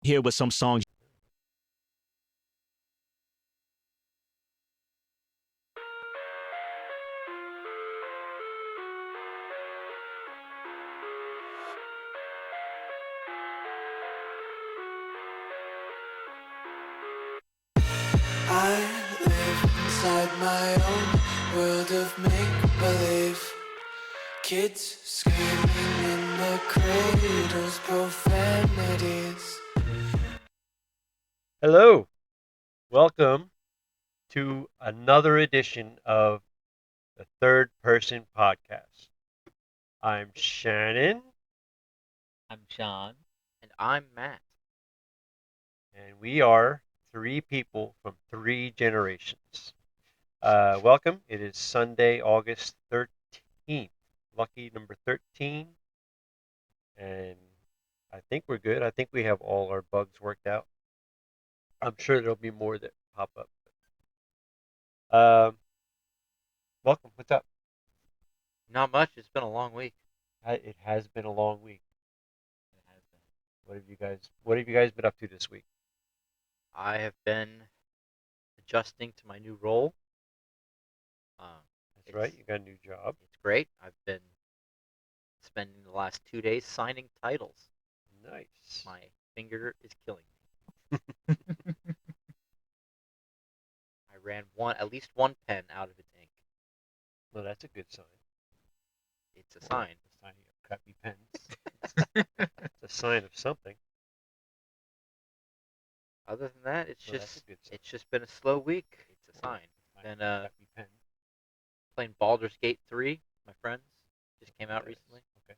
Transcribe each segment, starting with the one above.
here with some songs. I live inside my own world of make-believe. Kids screaming in the cradles, profanities. Hello, welcome to another edition of the Third Person Podcast. I'm Shannon, I'm Sean. And I'm Matt. and we are three people from three generations. Welcome. It is Sunday, August 13th. Lucky number 13. And I think we're good. I think we have all our bugs worked out. I'm sure there'll be more that pop up. Welcome. What's up? Not much. It's been a long week. It has been a long week. It has been. What have you guys been up to this week? I have been adjusting to my new role. That's right. You got a new job. It's great. I've been spending the last 2 days signing titles. Nice. My finger is killing me. I ran at least one pen out of its ink. Well, that's a good sign. It's a sign. It's a sign you have crappy pens. It's a sign of something. Other than that, it's Well, that's a good sign. it's just been a slow week. It's a sign. Sign Then of a crappy pen. playing Baldur's Gate 3. My friends just came out Nice. recently. Okay.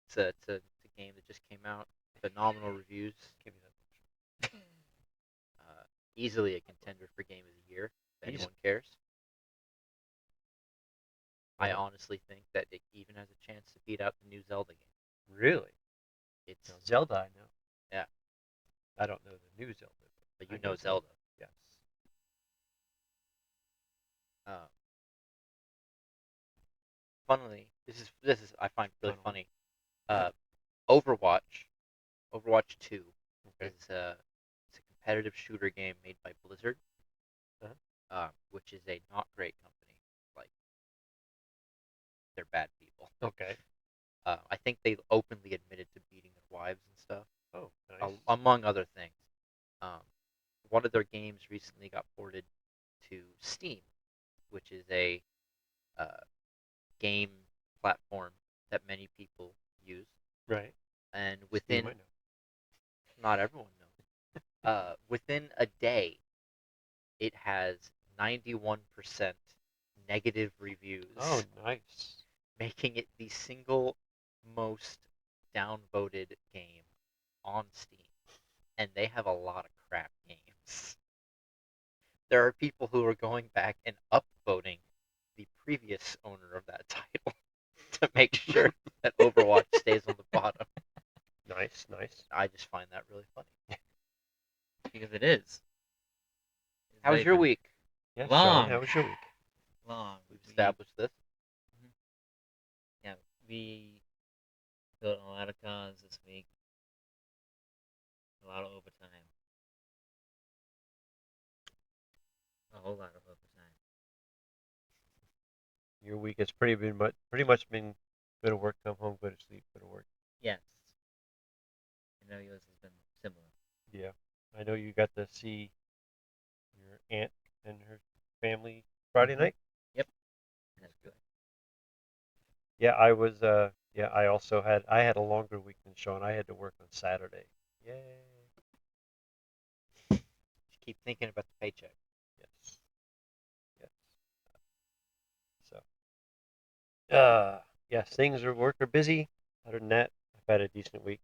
It's a game that just came out. Phenomenal reviews. Give me that. Easily a contender for Game of the Year, if anyone cares. I honestly think that it even has a chance to beat out the new Zelda game. Really? It's Now, Zelda, I know. Yeah. I don't know the new Zelda, but I you know Zelda. Yes. Funnily, this is I find really Funnily. funny. Overwatch 2 Okay. is it's a competitive shooter game made by Blizzard, which is a not great company. Like, they're bad people. Okay. I think they openly admitted to beating their wives and stuff, Oh, nice. among other things. One of their games recently got ported to Steam, which is a game platform that many people use. Right. And Steam, within, I know. not everyone knows, within a day, it has 91% negative reviews, Oh, nice. making it the single most downvoted game on Steam. And they have a lot of crap games. There are people who are going back and upvoting the previous owner of that title to make sure that Overwatch stays on the bottom. Nice, nice. I just find that really funny. Because it is. It's How was very your funny. week? Yeah, Long. Sean, how was your week? Long. We've established this. Yeah, we built a lot of cars this week. A lot of overtime. A whole lot of overtime. Your week has pretty much been go to work, come home, go to sleep, go to work. Yes. I know yours has been similar. Yeah. I know you got to see your aunt and her family Friday night. Yep. That's good. Yeah, I had a longer week than Sean. I had to work on Saturday. Yay. Just keep thinking about the paycheck. Yes. Yes. So, yes, things at work are busy. Other than that, I've had a decent week.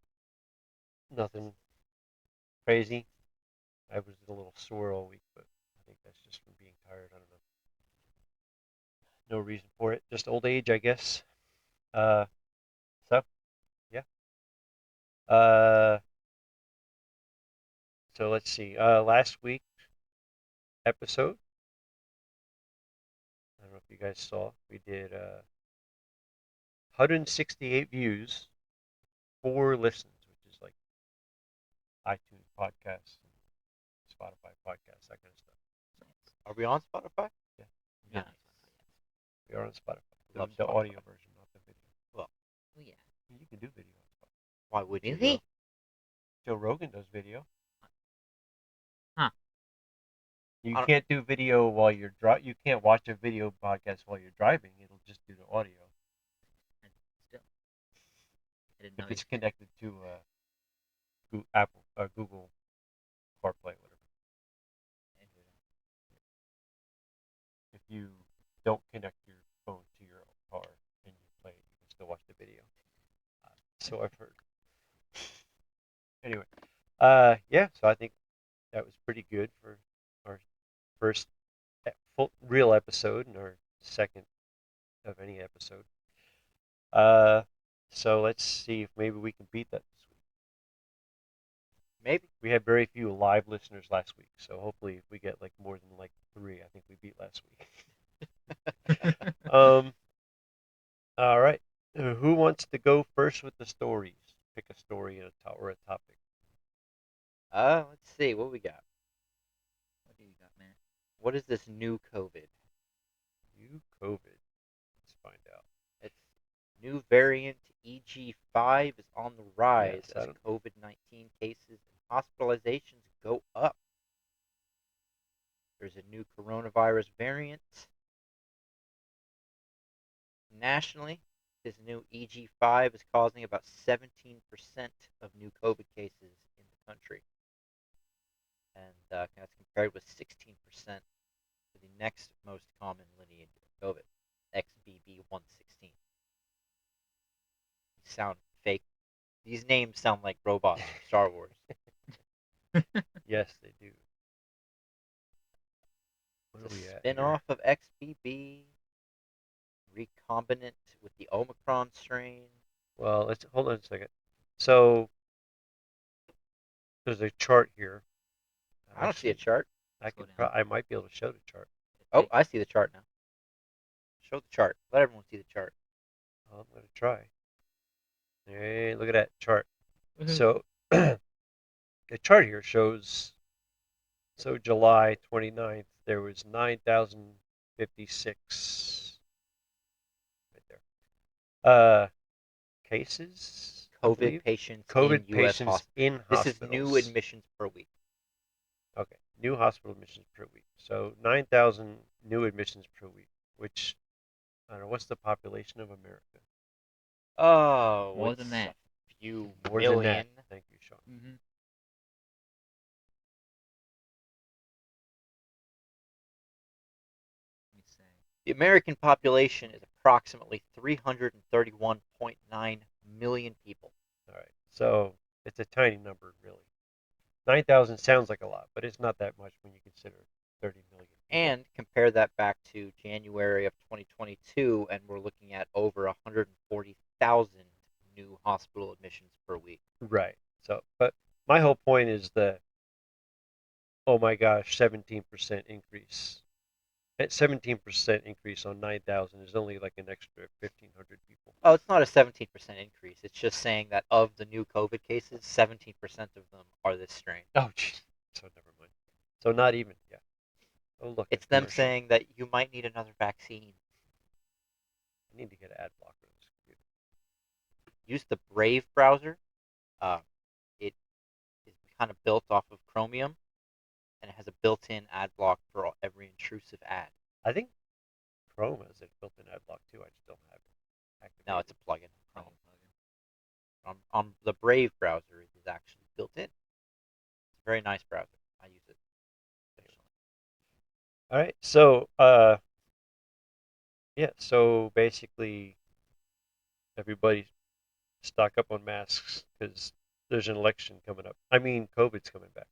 Nothing crazy. I was a little sore all week, but I think that's just from being tired. I don't know. No reason for it. Just old age, I guess. Uh, so, yeah. Uh, so let's see. Last week episode. I don't know if you guys saw. We did 168 views, 4 listens, which is like iTunes podcasts, Spotify podcasts, that kind of stuff. Nice. Are we on Spotify? Yeah, Nice. we are on Spotify. Love The Spotify. audio version, not the video. Well, Oh yeah. You can do video on Spotify. why would you? Really? Joe Rogan does video. Huh. You I don't- can't do video while you're You can't watch a video podcast while you're driving. It'll just do the audio And still, I didn't know. if it's connected to Apple or Google CarPlay, whatever. If you don't connect your phone to your car and you play it, you can still watch the video. So I've heard. Anyway, yeah. So I think that was pretty good for our first full real episode and our second of any episode. So let's see if maybe we can beat that this week. Maybe. We had very few live listeners last week, so hopefully if we get like more than like 3, I think we beat last week. All right. Who wants to go first with the stories? Pick a story and or a topic. Let's see what we got. What do you got, man? What is this new COVID? New COVID. Let's find out. It's new variant EG5 is on the rise Yes, I as don't- COVID-19 cases and hospitalizations go up. There's a new coronavirus variant. Nationally, this new EG5 is causing about 17% of new COVID cases in the country. And that's compared with 16% for the next most common lineage of COVID, XBB.1.16. These sound fake. These names sound like robots from Star Wars. Yes, they do. Where It's are a we at? spin-off of XBB, recombinant with the Omicron strain. Well, let's hold on a second. So there's a chart here. I don't see a chart. Slow down. I might be able to show the chart. Oh, I see the chart now. Show the chart. Let everyone see the chart. Well, I'm going to try. Hey, look at that chart. Woohoo. So the chart here shows, so July 29th, there was 9,056 right there. Cases? I COVID believe? patients COVID in U.S. patients hospitals. in This hospitals. is new admissions per week. Okay, new hospital admissions per week. So 9,000 new admissions per week, which, I don't know, what's the population of America? Oh, More it's than that. a few More million. than that. Thank you, Sean. Mm-hmm. Let me say. The American population is approximately 331.9 million people. All right, so it's a tiny number, really. 9,000 sounds like a lot, but it's not that much when you consider 30 million. And compare that back to January of 2022, and we're looking at over 140,000 new hospital admissions per week. Right. So, but my whole point is the, oh my gosh, 17% increase. At 17% increase on 9,000 is only like an extra 1,500 people. Oh, it's not a 17% increase. It's just saying that of the new COVID cases, 17% of them are this strain. Oh, gee. So never mind. So not even, yeah. Oh, look. It's a them commercial. saying that you might need another vaccine. I need to get an ad blocker on this computer. Use the Brave browser. It is kind of built off of Chromium, and it has a built-in ad block for every intrusive ad. I think Chrome has a built-in ad block too. I just don't have it activated. No, it's a plugin. Chrome plugin. On the Brave browser, it is actually built in. It's a very nice browser. I use it. All right. So, yeah. So basically, everybody stock up on masks because there's an election coming up. I mean, COVID's coming back.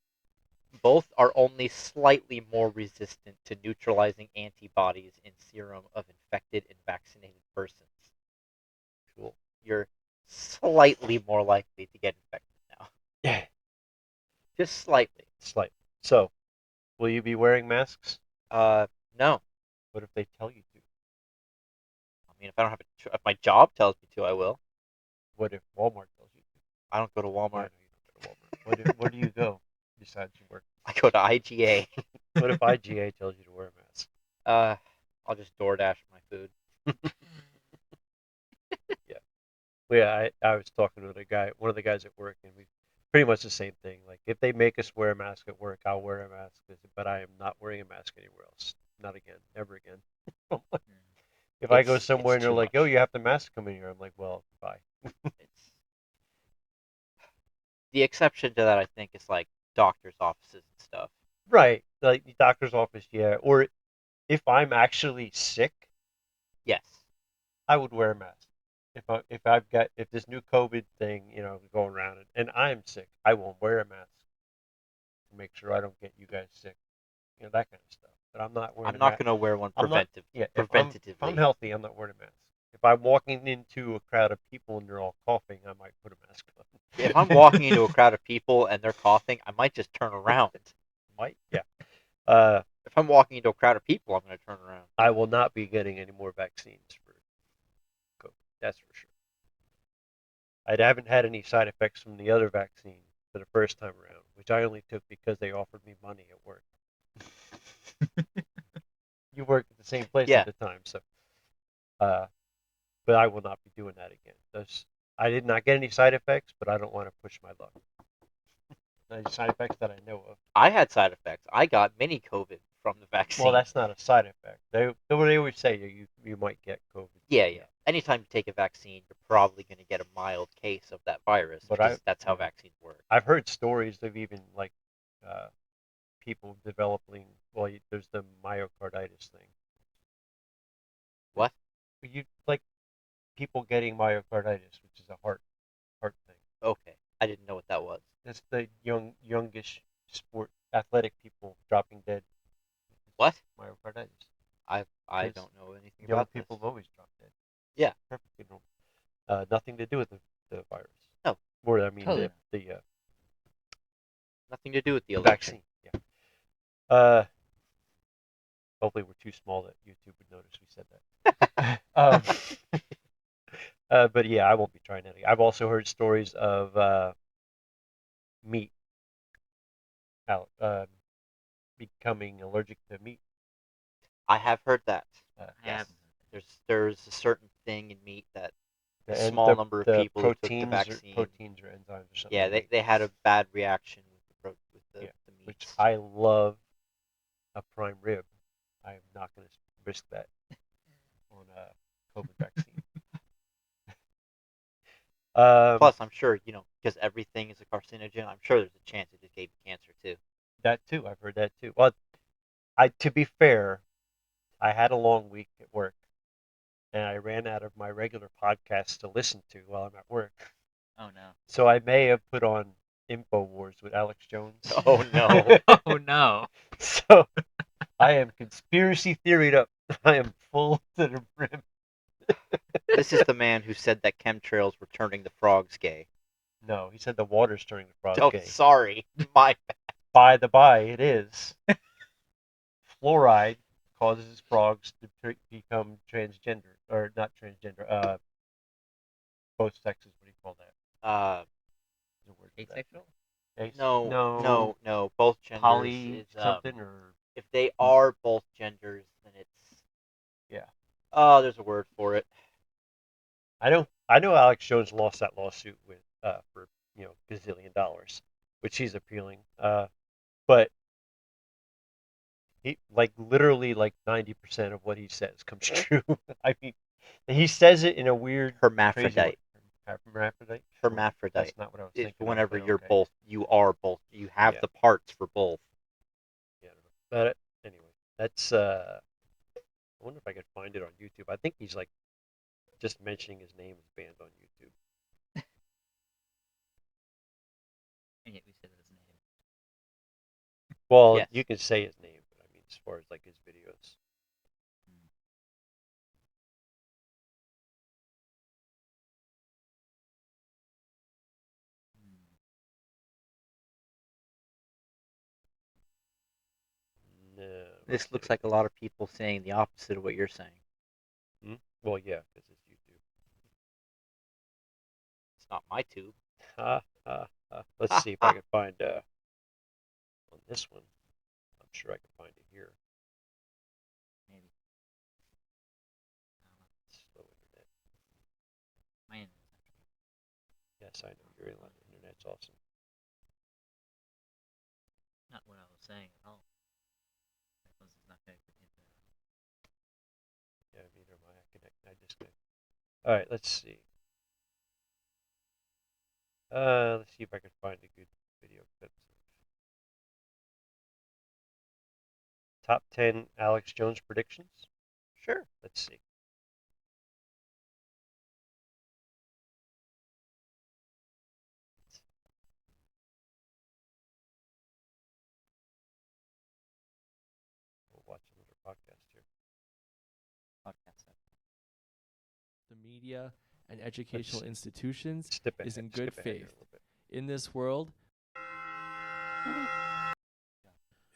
Both are only slightly more resistant to neutralizing antibodies in serum of infected and vaccinated persons. Cool. You're slightly more likely to get infected now. Yeah. Just slightly. Slight. So, will you be wearing masks? No. What if they tell you to? I mean, if I don't have if my job tells me to, I will. What if Walmart tells you to? I don't go to Yeah, I Walmart. know you don't go to Walmart. Where do you go besides work? I go to IGA. What if IGA tells you to wear a mask? I'll just DoorDash my food. Well, yeah, I was talking with one of the guys at work, and we pretty much the same thing. Like, if they make us wear a mask at work, I'll wear a mask, but I am not wearing a mask anywhere else. Not again, ever again. If I go somewhere and It's they're too like, "Oh, much. you have to mask come in here," I'm like, "Well, bye." It's the exception to that. I think is like doctors' offices and stuff. Right, like the doctor's office, yeah. Or if I'm actually sick, Yes. I would wear a mask. If this new COVID thing, going around and I'm sick, I won't wear a mask to make sure I don't get you guys sick. That kind of stuff. But I'm not wearing I'm a not mask. gonna wear one I'm not. Yeah, if I'm preventatively. healthy, I'm not wearing a mask. If I'm walking into a crowd of people and they're all coughing, I might put a mask on. If I'm walking into a crowd of people and they're coughing, I might just turn around. Might, yeah. Uh, If I'm walking into a crowd of people, I'm gonna turn around. I will not be getting any more vaccines for COVID. That's for sure. I haven't had any side effects from the other vaccine for the first time around, which I only took because they offered me money at work. You work at the same place Yeah. at the time, so. But I will not be doing that again. I did not get any side effects, but I don't want to push my luck. Any side effects that I know of. I had side effects. I got mini COVID from the vaccine. Well, that's not a side effect. They always say you might get COVID. Yeah. Anytime you take a vaccine, you're probably going to get a mild case of that virus But because that's how vaccines work. I've heard stories of even like people developing. Well, there's the myocarditis thing. What? You like people getting myocarditis, which is a heart thing. Okay, I didn't know what that was. That's the youngish athletic people dropping dead. What? Myocarditis. I Yes. don't know anything Young about people this. have always dropped dead. Yeah. Perfectly normal. Nothing to do with the virus. No. Or I mean Totally the Nothing to do with the election. vaccine. Yeah. Hopefully we're too small that YouTube would notice we said that. But yeah, I won't be trying any. I've also heard stories of meat becoming allergic to meat. I have heard that. Uh, I haven't. There's a certain thing in meat that a and small number of the people who took the proteins vaccine. proteins or enzymes or something. Yeah, in meat. they had a bad reaction with the Yeah, meats. which I love a prime rib. I'm not going to risk that on a COVID vaccine. Plus, I'm sure because everything is a carcinogen. I'm sure there's a chance it just gave you cancer too. That too, I've heard that too. Well, to be fair, I had a long week at work, and I ran out of my regular podcasts to listen to while I'm at work. Oh no. So I may have put on InfoWars with Alex Jones. Oh no. Oh no. So I am conspiracy theoried up. I am full to the brim. This is the man who said that chemtrails were turning the frogs gay. No, he said the water's turning the frogs Oh, gay. sorry. My By the by, it is. Fluoride causes frogs to become transgender, or not transgender, both sexes. What do you call that? There's a word for that. Asexual? no. Both genders Poly is something or if they are both genders, then it's yeah. there's a word for it. I know Alex Jones lost that lawsuit with for gazillion dollars, which he's appealing. But he literally 90% of what he says comes true. I mean, he says it in a weird crazy way. Hermaphrodite. Hermaphrodite. That's not what I was Is thinking. whenever of, but you're okay. both, you are both. You have Yeah. the parts for both. Yeah, I don't know. But anyway, that's. I wonder if I could find it on YouTube. I think he's just mentioning his name is banned on YouTube. And yet we said his name. Well, Yes. you can say his name, but I mean, as far as his videos. No. This looks like a lot of people saying the opposite of what you're saying. Well, yeah, because it's YouTube. It's not my tube. Ha ha Let's see if I can find on this one. I'm sure I can find it here. Maybe. Slow internet. My internet's actually. Yes, I know your internet's awesome. Not what I was saying at all. Because it's not connected to internet. Yeah, neither am I. I disconnect. All right, let's see. Let's see if I can find a good video clip. Top 10 Alex Jones predictions? Sure, let's see. We'll watch another podcast here. Podcast. The media and educational institutions Skip is ahead, in good skip ahead here a faith. little bit. In this world,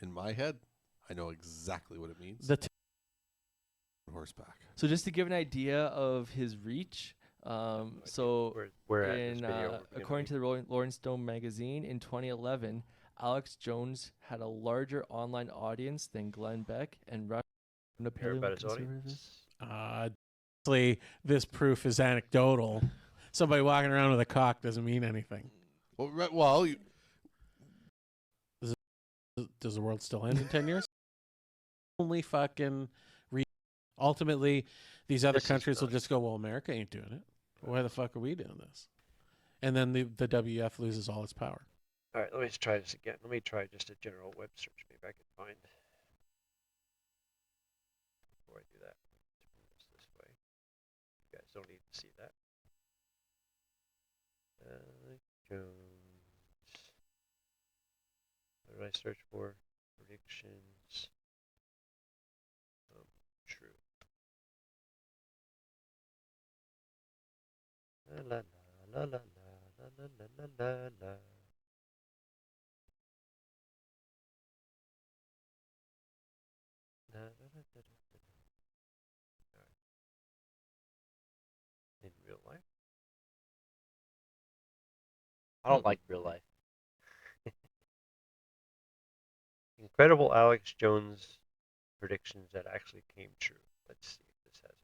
In my head, I know exactly what it means. Horseback. so just to give an idea of his reach, so We're at this video. according to the Rolling Stone magazine, in 2011, Alex Jones had a larger online audience than Glenn Beck and Rush. Hear about his audience. Honestly, this proof is anecdotal. Somebody walking around with a cock doesn't mean anything. Well, Does the world still end in 10 years? Only fucking ultimately, these other This is countries will nuts. just go, well, America ain't doing it. Why the fuck are we doing this? And then the WF loses all its power. All right, let me just try this again. Let me try just a general web search. Maybe I can find. Before I do that, turn this way. You guys don't need to see that. Jones. What did I search for? Predictions. True. La la la la la la la la la la. Da, da, da, da, da, da. All right. In real life? I don't like real life. Incredible Alex Jones predictions that actually came true. Let's see if this has it.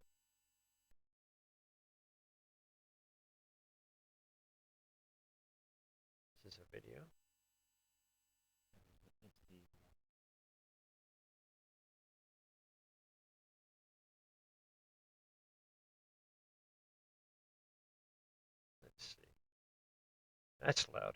This is a video. Let's see. That's loud.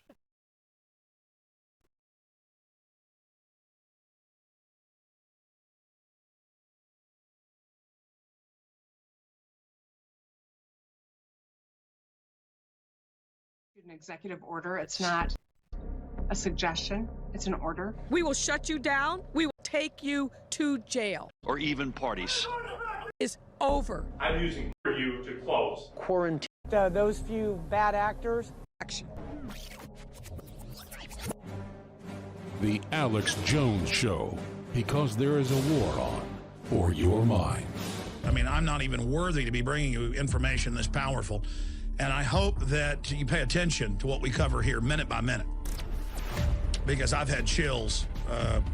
An executive order. It's not a suggestion. It's an order. We will shut you down. We will take you to jail. Or even parties. It's over. I'm using for you to close. Quarantine. Those few bad actors. Action. The Alex Jones Show, because there is a war on for your mind. I mean, I'm not even worthy to be bringing you information this powerful. And I hope that you pay attention to what we cover here minute by minute. Because I've had chills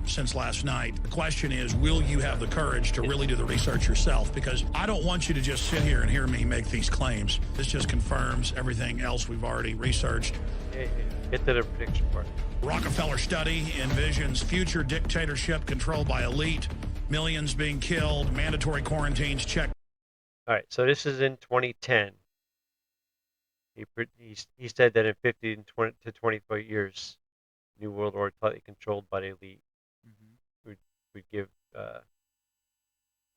since last night. The question is, will you have the courage to really do the research yourself? Because I don't want you to just sit here and hear me make these claims. This just confirms everything else we've already researched. Get to the prediction part. Rockefeller study envisions future dictatorship controlled by elite, millions being killed, mandatory quarantines checked. All right, so this is in 2010. He said that in 50 to 25 years, New World Order tightly controlled by the elite would give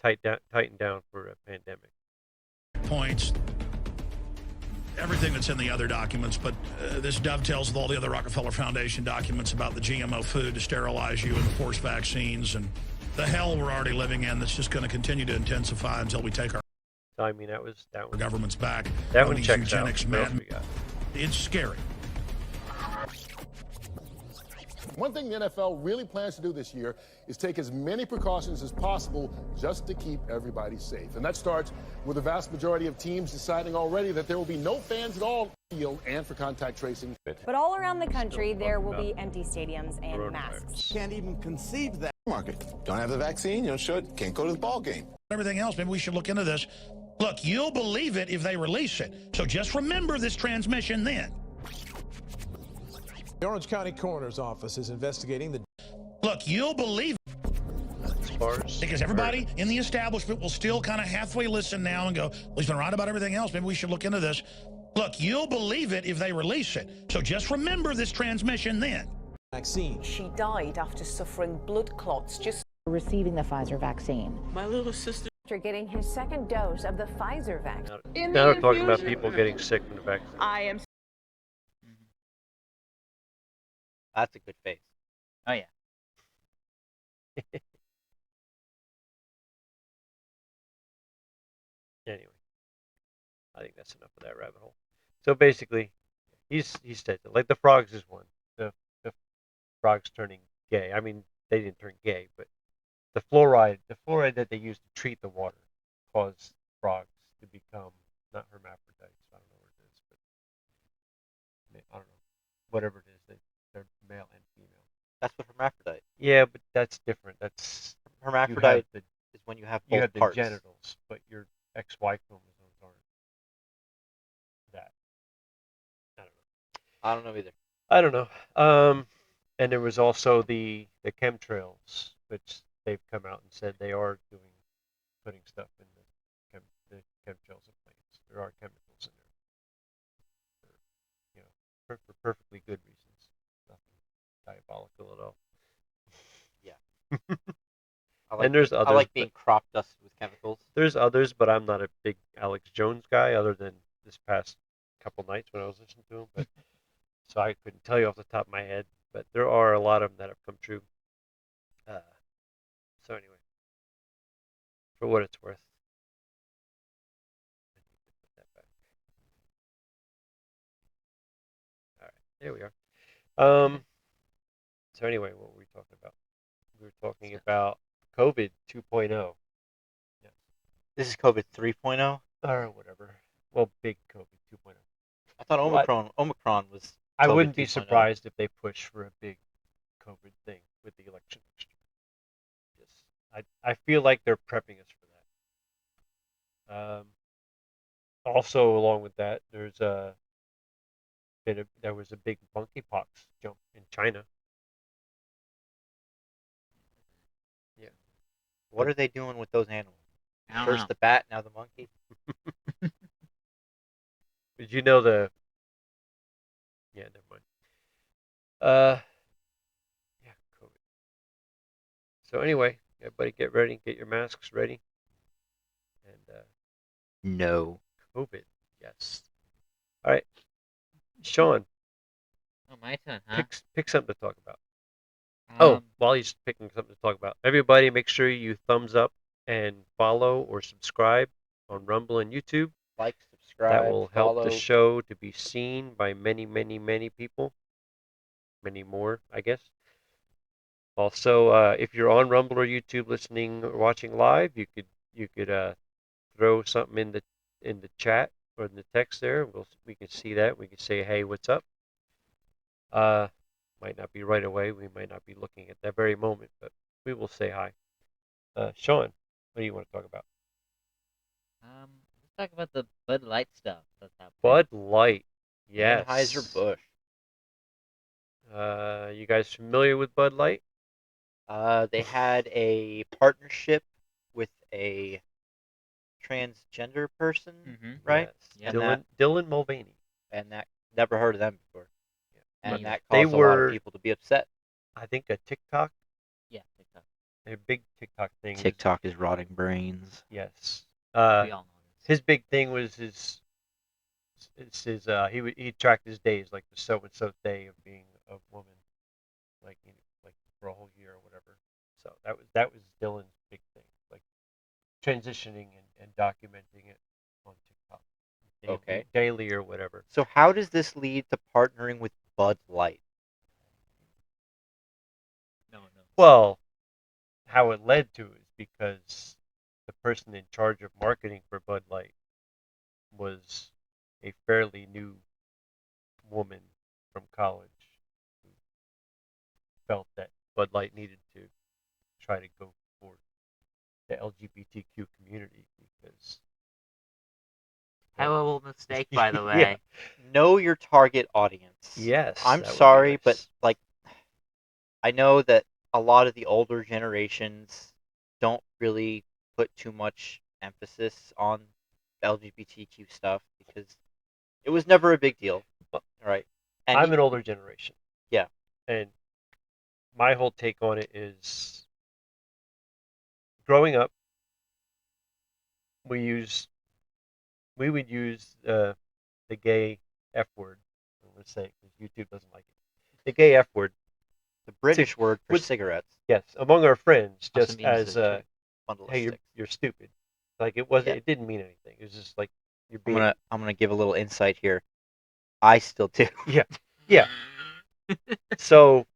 tighten down for a pandemic. Points, everything that's in the other documents, but this dovetails with all the other Rockefeller Foundation documents about the GMO food to sterilize you and the forced vaccines and the hell we're already living in that's just going to continue to intensify until we take our So I mean, that one. government's back. That on one these checks out. eugenics What else men. we got? It's scary. One thing the NFL really plans to do this year is take as many precautions as possible just to keep everybody safe. And that starts with the vast majority of teams deciding already that there will be no fans at all on the field and for contact tracing. But all around the country, there will be empty stadiums and masks. Can't even conceive that market. Don't have the vaccine, you should. Can't go to the ball game. Everything else, maybe we should look into this. Look, you'll believe it if they release it. So just remember this transmission then. The Orange County Coroner's Office is investigating the... Look, you'll believe it. Because everybody in the establishment will still kind of halfway listen now and go, well, he's been right about everything else. Maybe we should look into this. Look, you'll believe it if they release it. So just remember this transmission then. Vaccine. She died after suffering blood clots just receiving the Pfizer vaccine. My little sister. After getting his second dose of the Pfizer vaccine. Now we're talking about people getting sick from the vaccine. I am. That's a good face. Oh yeah. Anyway, I think that's enough of that rabbit hole. So basically, he said that, like the frogs is one. The frogs turning gay. I mean, they didn't turn gay, but the fluoride that they used to treat the water caused frogs to become not hermaphrodites. I don't know what it is, but I don't know. Whatever it is, they're male and female. That's what hermaphrodite. Yeah, but that's different. That's hermaphrodite is when you have both you have parts. the genitals, but your XY chromosomes aren't that. I don't know either. I don't know. And there was also the chemtrails, which they've come out and said they are putting stuff in the chemtrails of planes. There are chemicals in there, for perfectly good reasons. Nothing diabolical at all. Yeah. And there's others. I like being crop dusted with chemicals. There's others, but I'm not a big Alex Jones guy, other than this past couple nights when I was listening to him. But so I couldn't tell you off the top of my head. But there are a lot of them that have come true. So anyway, for what it's worth, I need to put that back. All right, there we are. So anyway, what were we talking about? We were talking about COVID 2.0. Yes. This is COVID 3.0? Or whatever. Well, big COVID 2.0. I thought Omicron was I COVID wouldn't be 2.0. surprised if they push for a big COVID thing with the election next year. Yes. I feel like they're prepping us for that. Also, along with that, there was a big monkeypox jump in China. Yeah. What are they doing with those animals? I don't First know. the bat, now the monkey. Did you know the? Yeah, never mind. Yeah, COVID. So anyway, everybody get ready, get your masks ready, and No. COVID, yes. All right, Sean, Oh, my turn, huh? pick something to talk about. While he's picking something to talk about, everybody make sure you thumbs up and follow or subscribe on Rumble and YouTube. Like, subscribe, That will help follow. the show to be seen by many, many, many people. Many more, I guess. Also, if you're on Rumble or YouTube listening or watching live, you could throw something in the chat or in the text there. We can see that. We can say, hey, what's up? Might not be right away. We might not be looking at that very moment, but we will say hi. Sean, what do you want to talk about? Let's talk about the Bud Light stuff that's happening. Bud Light. Yes. Anheuser-Busch. You guys familiar with Bud Light? They had a partnership with a transgender person, right? Yes. And Dylan Mulvaney. And that never heard of them before. Yeah. And that They caused a lot were- of people to be upset. I think a TikTok. Yeah, TikTok. A big TikTok thing. TikTok is rotting brains. Yes. We all know this. His big thing was his he tracked his days, like the so and so day of being a woman, like like for a whole year or whatever. So that was Dylan's big thing, like transitioning and documenting it on TikTok, daily or whatever. So how does this lead to partnering with Bud Light? Well, how it led to is because the person in charge of marketing for Bud Light was a fairly new woman from college who felt that Bud Light needed to try to go for the LGBTQ community because Terrible mistake, by the yeah. way. Know your target audience. Yes, I'm that would be sorry, but nice. like, I know that a lot of the older generations don't really put too much emphasis on LGBTQ stuff because it was never a big deal, right? And I'm an older generation. Yeah. And my whole take on it is growing up, we would use the gay F word. I'm going to say it because YouTube doesn't like it. The gay F word. The British word for cigarettes. Yes, among our friends, Also just means as a bundle of hey, sticks. you're stupid. Like it wasn't. Yeah. It didn't mean anything. It was just like you're I'm being. gonna give a little insight here. I still do. Yeah, yeah. So,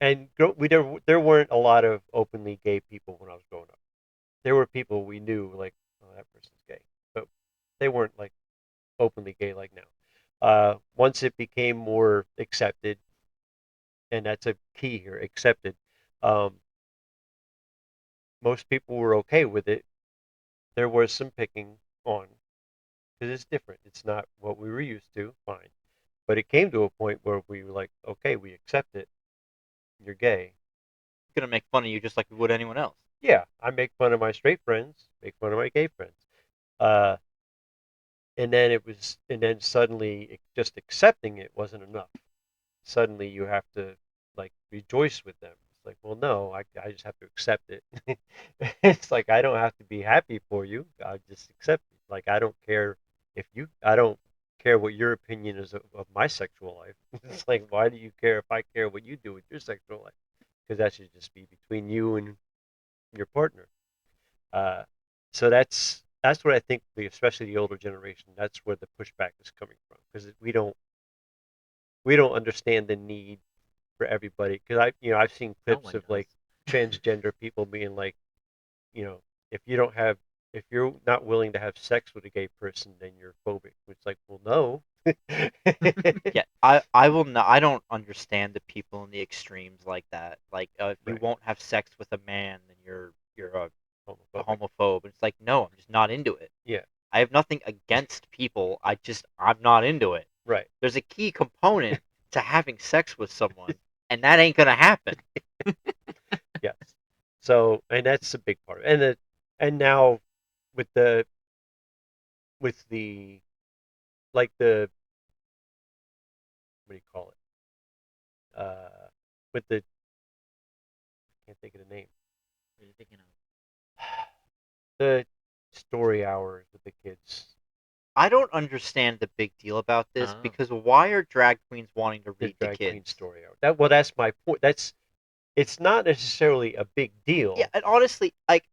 and there weren't a lot of openly gay people when I was growing up. There were people we knew like, oh, that person's gay, but they weren't like openly gay like now. Once it became more accepted, and that's a key here, accepted. Um, most people were okay with it. There was some picking on because it's different. It's not what we were used to. Fine, but it came to a point where we were like, okay, we accept it. You're gay. Gonna make fun of you just like we would anyone else. Yeah, I make fun of my straight friends, make fun of my gay friends. Uh, and then suddenly just accepting it wasn't enough. Suddenly you have to like rejoice with them. It's like, well, no, I just have to accept it. It's like I don't have to be happy for you. I just accept it. Like I don't care what your opinion is of my sexual life. It's like, why do you care if I care what you do with your sexual life? Because that should just be between you and your partner. Uh, so that's what I think, especially the older generation, that's where the pushback is coming from because we don't understand the need for everybody. Because I've seen clips of like transgender people being like, you know, if you don't have if you're not willing to have sex with a gay person, then you're phobic. It's like, well, no. Yeah, I will not. I don't understand the people in the extremes like that. Like, if you won't have sex with a man, then you're a homophobe. It's like, no, I'm just not into it. Yeah. I have nothing against people. I'm not into it. Right. There's a key component to having sex with someone, and that ain't gonna happen. Yes. So, and that's a big part. And now with the like the what do you call it? With the I can't think of the name. What are you thinking of? The story hours with the kids. I don't understand the big deal about this because why are drag queens wanting to read The to drag queen kids? story hour. That's my point. It's not necessarily a big deal. Yeah, and honestly, like,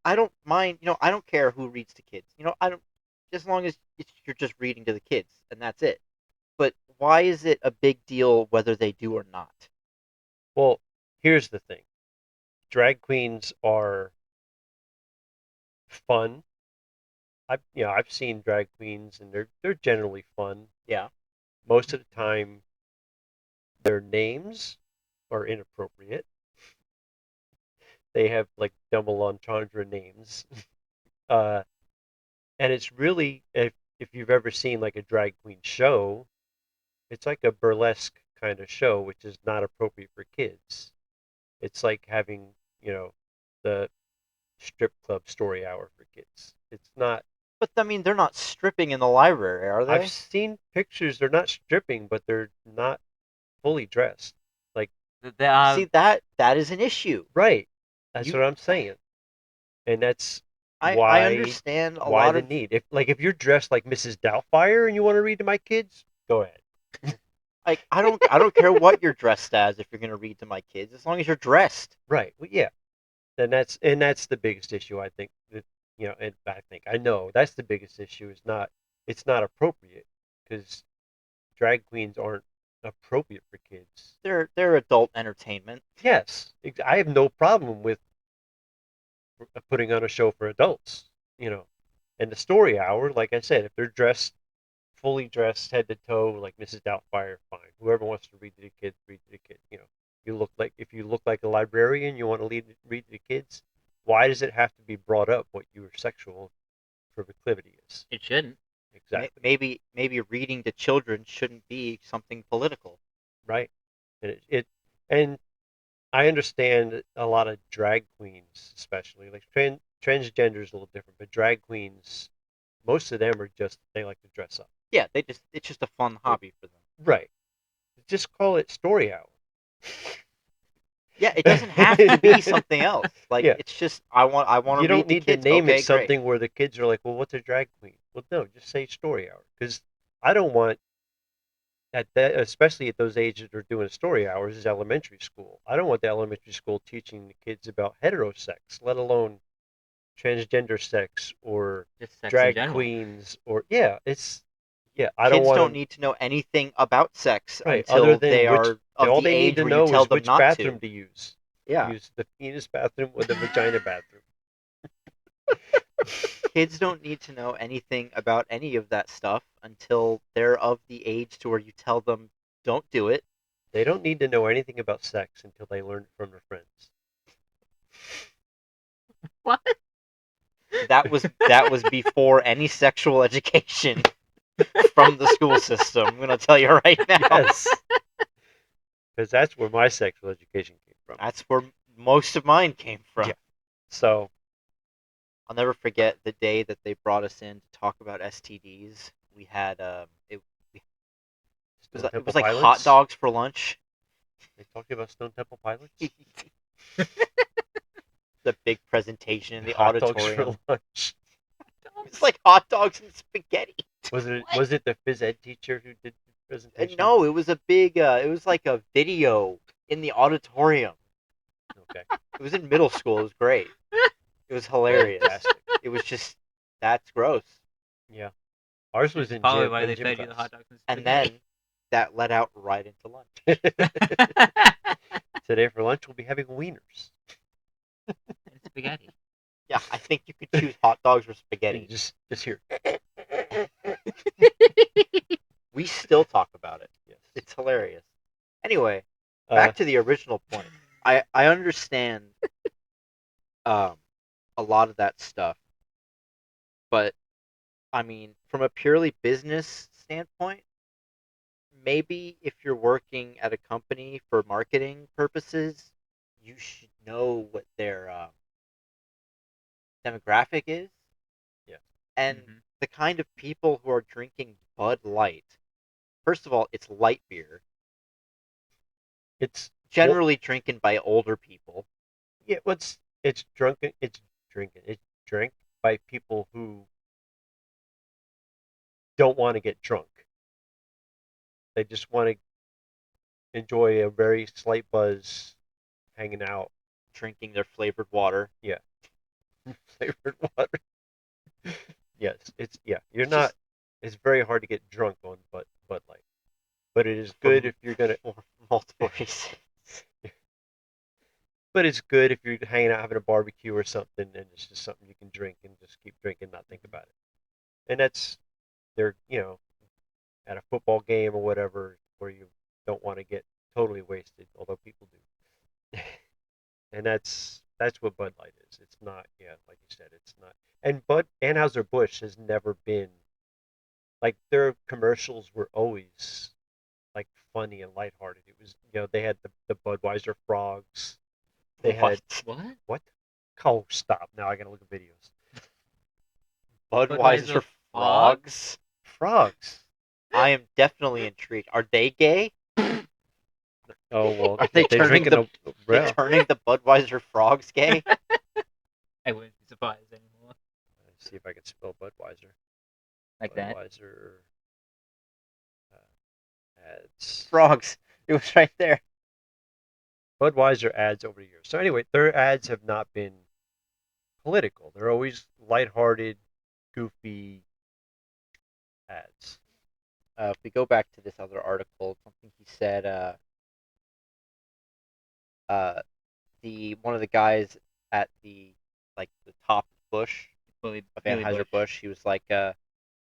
I don't mind. I don't care who reads to kids. I don't, as long as you're just reading to the kids and that's it. But why is it a big deal whether they do or not? Well, here's the thing. Drag queens are fun. I've seen drag queens and they're generally fun. Yeah. Most of the time their names are inappropriate. They have like double entendre names. And it's really if you've ever seen like a drag queen show, it's like a burlesque kind of show, which is not appropriate for kids. It's like having, the strip club story hour for kids. It's not. But I mean, they're not stripping in the library, are they? I've seen pictures. They're not stripping, but they're not fully dressed. Like, see that is an issue, right? That's what I'm saying, and that's I why understand why lot the of need. If you're dressed like Mrs. Doubtfire and you want to read to my kids, go ahead. like I don't care what you're dressed as if you're gonna read to my kids, as long as you're dressed. Right. Well, yeah. Then that's the biggest issue I think that and I know that's the biggest issue is not it's not appropriate because drag queens aren't appropriate for kids. They're adult entertainment. Yes, I have no problem with putting on a show for adults, And the story hour, like I said, if they're fully dressed head to toe, like Mrs. Doubtfire, fine. Whoever wants to read to the kids, read to the kids. If you look like a librarian, you want to read to the kids. Why does it have to be brought up what your sexual proclivity is? It shouldn't. Exactly. Maybe reading to children shouldn't be something political. Right. And I understand a lot of drag queens, especially like transgender is a little different, but drag queens, most of them are they like to dress up. Yeah, it's just a fun hobby for them. Right. Just call it story hour. Yeah, it doesn't have to be something else. Like it's just I want to. You don't read need to kids. to name Okay, it something where the kids are like, well, what's a drag queen? Well, no, just say story hour, because I don't want especially at those ages that are doing story hours, is elementary school. I don't want the elementary school teaching the kids about heterosex, let alone transgender sex or Just sex in drag general. queens I Kids don't don't need to know anything about sex right, until other than they which, are of all the they need age to where know you tell is them which not bathroom to. to use. Yeah. Use the penis bathroom or the vagina bathroom. Kids don't need to know anything about any of that stuff until they're of the age to where you tell them don't do it. They don't need to know anything about sex until they learn it from their friends. What? That was before any sexual education from the school system. I'm gonna tell you right now. Yes. Because that's where my sexual education came from. That's where most of mine came from. Yeah. So I'll never forget the day that they brought us in to talk about STDs. We had it was like hot dogs for lunch. They talking about Stone Temple Pilots? The big presentation in the hot dogs auditorium. for lunch. It's like hot dogs and spaghetti. Was it the phys ed teacher who did the presentation? No, it was a big. It was like a video in the auditorium. Okay. It was in middle school. It was great. It was hilarious. Fantastic. It was just that's gross. Yeah. Ours was in Probably gym. why in they gym fed you class. the hot dogs and And spaghetti. then that led out right into lunch. Today for lunch we'll be having wieners. And spaghetti. Yeah, I think you could choose hot dogs or spaghetti. Just here. We still talk about it. Yes. It's hilarious. Anyway, back to the original point. I understand a lot of that stuff, but I mean, from a purely business standpoint, maybe if you're working at a company for marketing purposes, you should know what their demographic is. Yeah. And the kind of people who are drinking Bud Light. First of all, it's light beer. It's generally drinking by older people. Yeah, it's drank by people who don't want to get drunk. They just want to enjoy a very slight buzz, hanging out, drinking their flavored water. Yeah, flavored water. Yes, You're not. It's very hard to get drunk on Bud Light, but it is good if you're gonna for multiple reasons. But it's good if you're hanging out having a barbecue or something, and it's just something you can drink and just keep drinking, not think about it. And they're at a football game or whatever where you don't want to get totally wasted, although people do. And that's what Bud Light is. It's not, like you said, it's not. And Anheuser-Busch has never been like, their commercials were always like funny and lighthearted. It was, they had the Budweiser frogs. They had what? Oh, stop! Now I gotta look at videos. Budweiser frogs. Frogs. I am definitely intrigued. Are they gay? Oh well, are they turning the Budweiser frogs gay? I wouldn't be surprised anymore. Let's see if I can spell Budweiser. Like Budweiser ads. Frogs. It was right there. Budweiser ads over the years. So anyway, their ads have not been political. They're always lighthearted, goofy ads. if we go back to this other article, something he said, one of the guys at the top bush of Anheuser-Busch, he was like,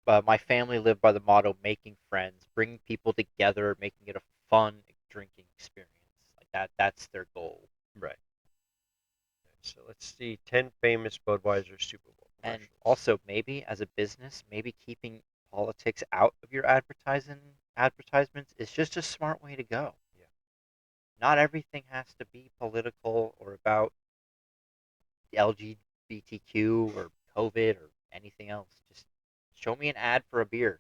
my family lived by the motto making friends, bringing people together, making it a fun drinking experience. Like that's their goal. Right. So let's see 10 famous Budweiser Super Bowl And commercials. also maybe as a business, maybe keeping politics out of your advertisements is just a smart way to go. Yeah. Not everything has to be political or about LGBTQ or COVID or anything else. Just show me an ad for a beer.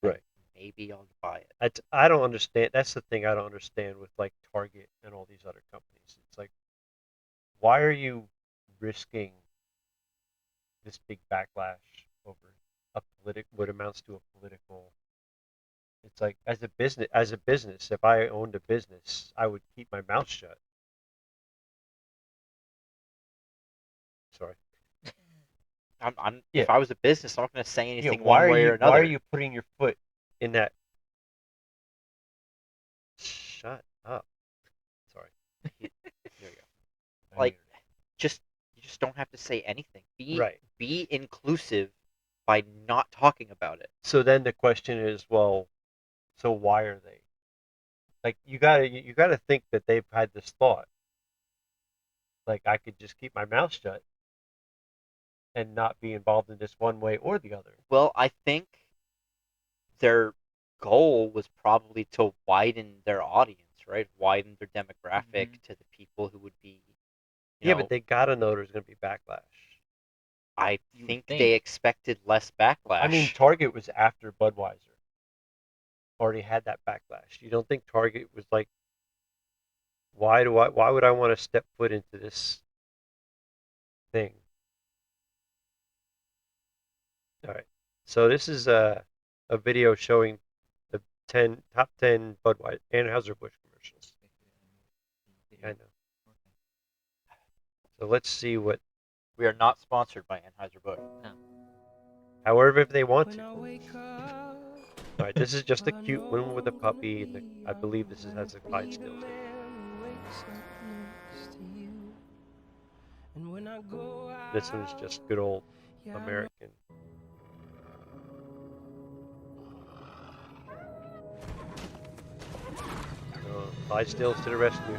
Right. Maybe I'll buy it. I don't understand. That's the thing I don't understand with like Target and all these other companies. It's like, why are you risking this big backlash over what amounts to a political? It's like as a business, if I owned a business, I would keep my mouth shut. Sorry. If I was a business, I'm not going to say anything why one way or another. Why are you putting your foot in that? Shut up. Sorry. There you go. Like, you just don't have to say anything. Be inclusive by not talking about it. So then the question is, well, so why are they? Like you gotta think that they've had this thought. Like I could just keep my mouth shut and not be involved in this one way or the other. Well, I think their goal was probably to widen their audience, right? Widen their demographic to the people who would be. But they gotta know there's gonna be backlash. I think they expected less backlash. I mean, Target was after Budweiser. Already had that backlash. You don't think Target was like, why would I want to step foot into this thing? All right. So this is a video showing the top 10 Budweiser Anheuser-Busch commercials. I know. So let's see what. We are not sponsored by Anheuser-Busch. No. However, if they want to. All right, this is just a cute woman with a puppy. And I believe this has a Clydesdales. This one's just good old American. Clydesdales to the rescue.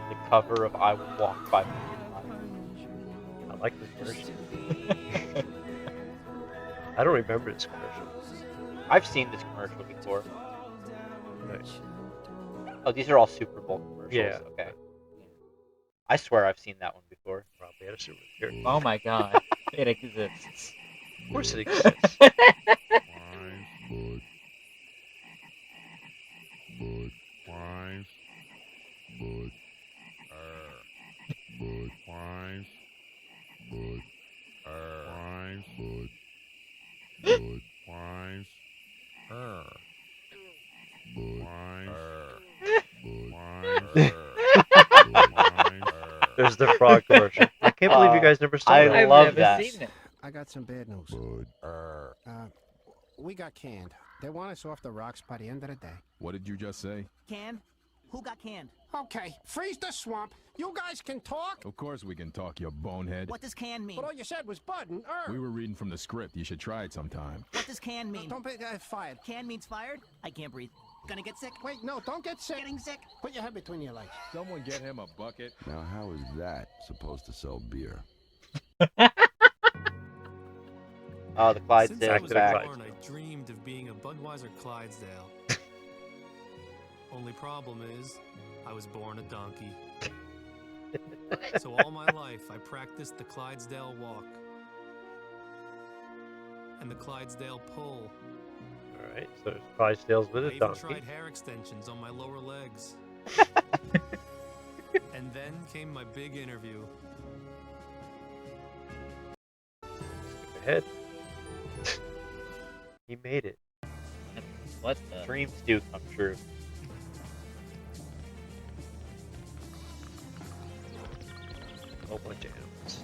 The cover of I Will Walk 5 Minutes. I like this version. I don't remember this commercial. I've seen this commercial before. Nice. Oh, these are all Super Bowl commercials. Yeah. Okay. I swear I've seen that one before. Probably at a Super Bowl. Oh my god. It exists. Of course it exists. There's the frog commercial. I can't believe you guys never saw that. I love that. I've never seen it. I got some bad news. We got canned. They want us off the rocks by the end of the day. What did you just say? Canned? Who got canned? Okay, freeze the swamp. You guys can talk. Of course we can talk, you bonehead. What does canned mean? But all you said was Bud and We were reading from the script. You should try it sometime. What does canned mean? Don't be fired. Canned means fired? I can't breathe. Gonna get sick? Wait, no, don't get sick. Getting sick? Put your head between your legs. Someone get him a bucket. Now, how is that supposed to sell beer? Oh, the Clydesdales Since I was back. born, I dreamed of being a Budweiser Clydesdale. Only problem is, I was born a donkey. So all my life, I practiced the Clydesdale walk and the Clydesdale pull. All right, so there's Clydesdales with I a even donkey. tried hair extensions on my lower legs. And then came my big interview. Skip ahead. He made it. What the? Dreams do come true. A whole bunch of animals.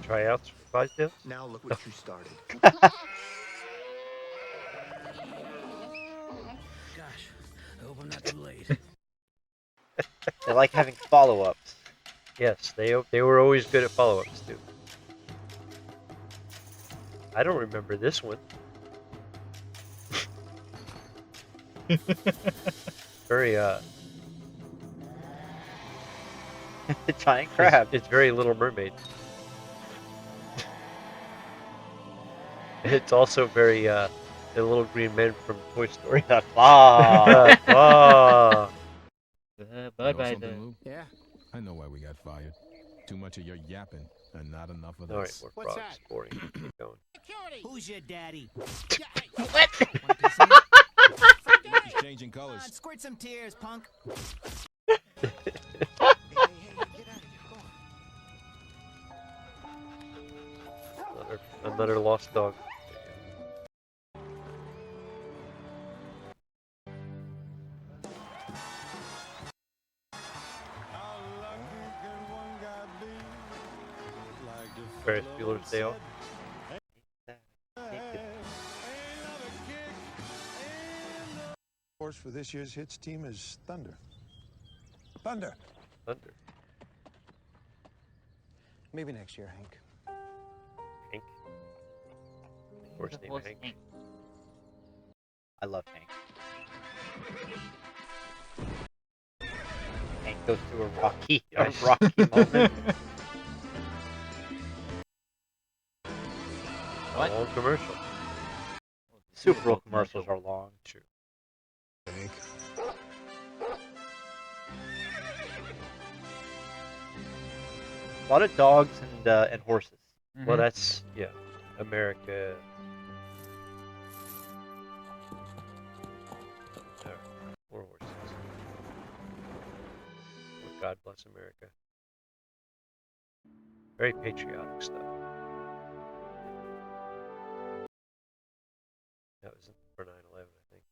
tryouts for Clydesdales? Now look what you started. Gosh, I hope I'm not too late. They like having follow-ups. Yes, they were always good at follow-ups too. I don't remember this one. Very The giant crab. It's very Little Mermaid. It's also very the little green men from Toy Story. The claw. Claw. You know Bye-bye, something, Lou? Yeah. I know why we got fired. Too much of your yapping and not enough of All right, this. more What's frogs. that? Boring. Keep going. Who's your daddy? What? Look, he's changing Come colors. on, squirt some tears, punk. Hey, get out of here. Go on. Another lost dog. Ferris Bueller's Day Off. Course for this year's hits team is Thunder. Thunder. Thunder. Maybe next year, Hank. Hank. Horse named Hank. I love Hank. Hank goes through a rocky moment. What? Long commercial. Super Bowl commercials are long. True. Hank. A lot of dogs and horses. Well, that's America. Or horses. Well, God bless America. Very patriotic stuff. That was for 9/11, I think.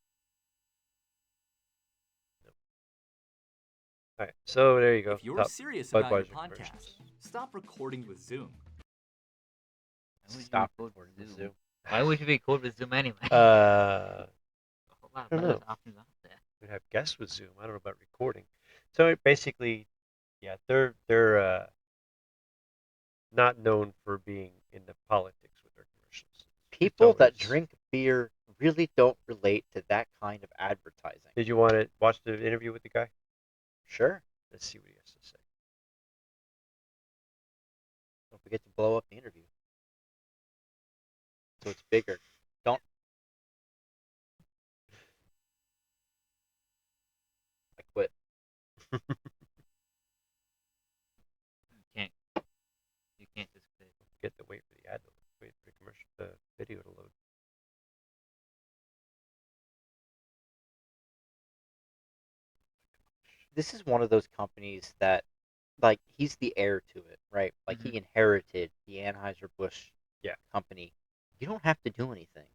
Nope. All right, so there you go. If you're Top serious about your Budweiser podcast, commercials. stop recording with Zoom. Stop recording with Zoom. Why would you be cool with Zoom anyway? I Wow, don't that know. is options out there. We'd have guests with Zoom. I don't know about recording. So basically, yeah, they're not known for being into politics with their commercials. People that always- drink beer really don't relate to that kind of advertising. Did you want to watch the interview with the guy? Sure. Let's see what he has to say. Don't forget to blow up the interview. So it's bigger. Don't. I quit. You can't just Get to wait for the ad to wait for the commercial, the video to load. This is one of those companies that, like, he's the heir to it, right? Like, he inherited the Anheuser-Busch company. You don't have to do anything.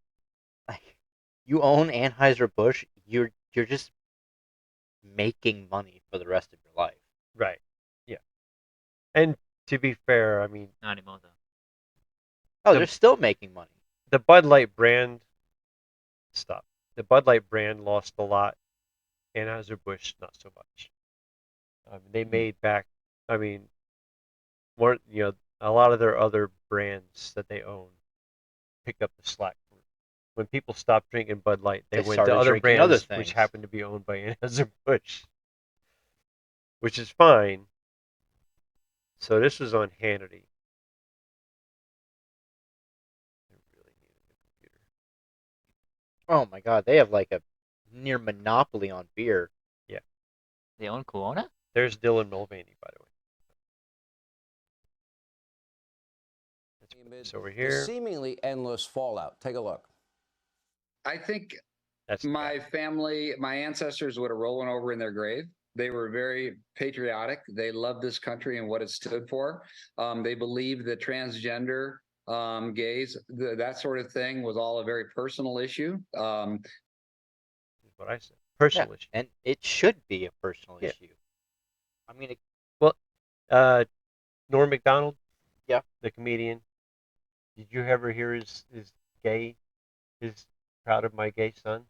Like, you own Anheuser-Busch, you're just making money for the rest of your life. Right. Yeah. And to be fair, I mean, not anymore though. Oh, they're still making money. The Bud Light brand. Stop. The Bud Light brand lost a lot. Anheuser-Busch, not so much. They made back. I mean, a lot of their other brands that they own picked up the slack. When people stopped drinking Bud Light, they went to started other drinking brands, other which things. happened to be owned by Anheuser-Busch, which is fine. So this was on Hannity. Oh my God, they have like a near monopoly on beer. Yeah. They own Corona? There's Dylan Mulvaney, by the way. It's over The here. seemingly endless fallout. Take a look. I think That's my family, my ancestors would have rolling over in their grave. They were very patriotic. They loved this country and what it stood for. They believed that transgender, gays, that sort of thing was all a very personal issue. That's what I said. Personal issue. And it should be a personal Yeah. issue. I mean, Well, Norm McDonald, Yeah. The comedian. Did you ever hear his proud of my gay son?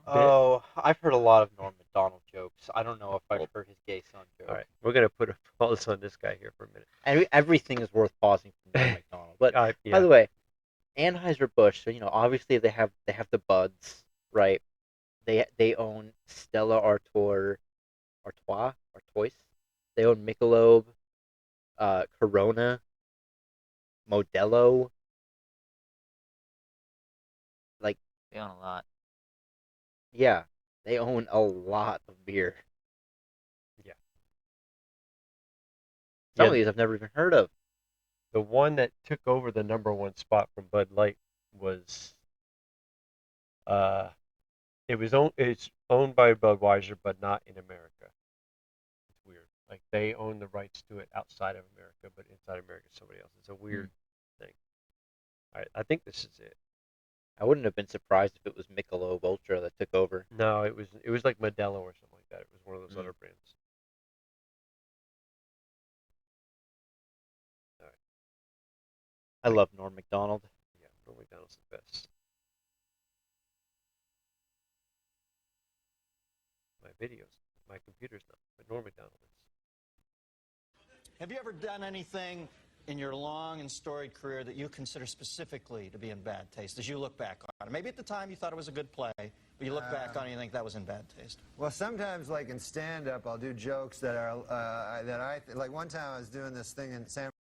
Oh, I've heard a lot of Norm McDonald jokes. I don't know if I've heard his gay son joke. All right, we're gonna put a pause on this guy here for a minute. And everything is worth pausing from Norm McDonald. But Yeah. by the way, Anheuser-Busch, so obviously they have the buds, right? They own Stella Artois. They own Michelob, Corona, Modelo. Like, They own a lot. yeah, they own a lot of beer. Yeah. Some of these I've never even heard of. The one that took over the #1 spot from Bud Light was it's owned by Budweiser, but not in America. It's weird. Like they own the rights to it outside of America, but inside America, somebody else. It's a weird thing. All right, I think this is it. I wouldn't have been surprised if it was Michelob Ultra that took over. No, it was like Modelo or something like that. It was one of those other brands. All right. I love Norm McDonald. Yeah, Norm McDonald's the best. My computer's not, but Norm McDonald is. Have you ever done anything in your long and storied career that you consider specifically to be in bad taste as you look back on it? Maybe at the time you thought it was a good play, but you look back on it and you think that was in bad taste. Well, sometimes, like in stand-up, I'll do jokes that are like one time I was doing this thing in San.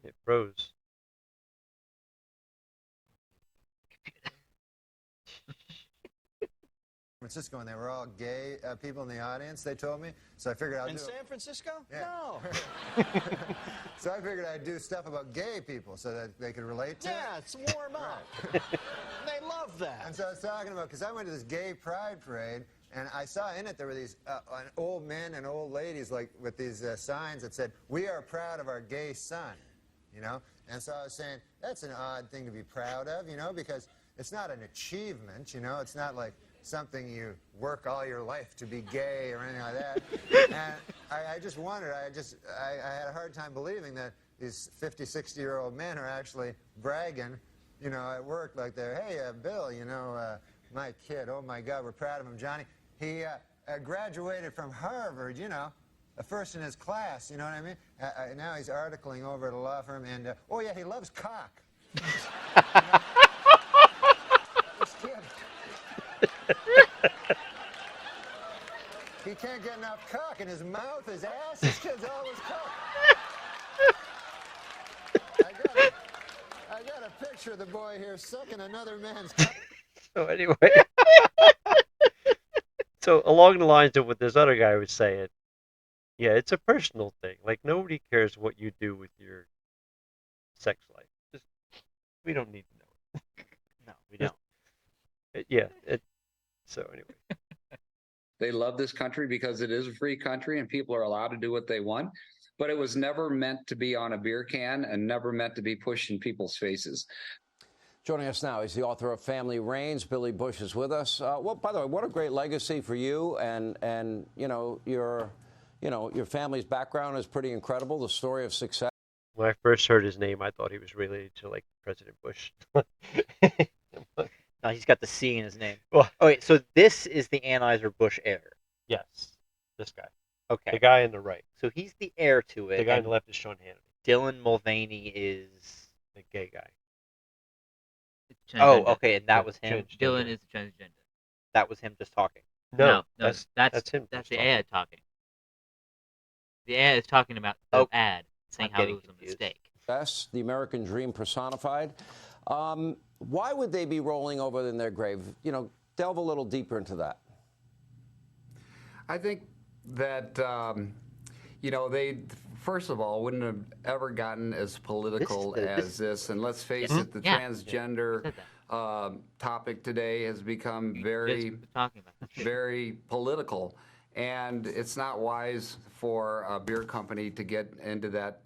It froze. Francisco, and they were all gay people in the audience, they told me. So I figured I'd In do San Francisco? Yeah. No. So I figured I'd do stuff about gay people so that they could relate to Yeah, it. it's warm up. They love that. And so I was talking about, because I went to this gay pride parade, and I saw in it there were these old men and old ladies like with these signs that said, "We are proud of our gay son," And so I was saying, that's an odd thing to be proud of, because it's not an achievement, it's not like something you work all your life to be gay or anything like that. And I just wondered, I had a hard time believing that these 50, 60-year-old men are actually bragging, at work like they're, "Hey, Bill, my kid, oh my God, we're proud of him, Johnny. He graduated from Harvard, a first in his class, you know what I mean? Now he's articling over at a law firm, and, oh yeah, he loves cock." This kid. He can't get enough cock in his mouth, his ass. This kid's always cock. I got a picture of the boy here sucking another man's cock. So anyway, so along the lines of what this other guy was saying, yeah, it's a personal thing. Like nobody cares what you do with your sex life. We don't need to know it. No, we don't. So anyway. They love this country because it is a free country and people are allowed to do what they want. But it was never meant to be on a beer can and never meant to be pushed in people's faces. Joining us now is the author of Family Reigns. Billy Bush is with us. Well, by the way, what a great legacy for you, and your family's background is pretty incredible. The story of success. When I first heard his name, I thought he was related to like President Bush. No, he's got the C in his name. Well, oh, wait, so this is the Anheuser-Busch heir. Yes, this guy. Okay. The guy on the right. So he's the heir to it. The guy on the left is Sean Hannity. Dylan Mulvaney is the gay guy. Oh, okay, and that was him. Dylan is transgender. That was him just talking. No, that's him. That's the ad talking. The ad is talking about the ad, saying how it was a mistake. Yes, the American dream personified. Why would they be rolling over in their grave? Delve a little deeper into that. I think that, they, first of all, wouldn't have ever gotten as political as this. And let's face it, the transgender topic today has become very political. And it's not wise for a beer company to get into that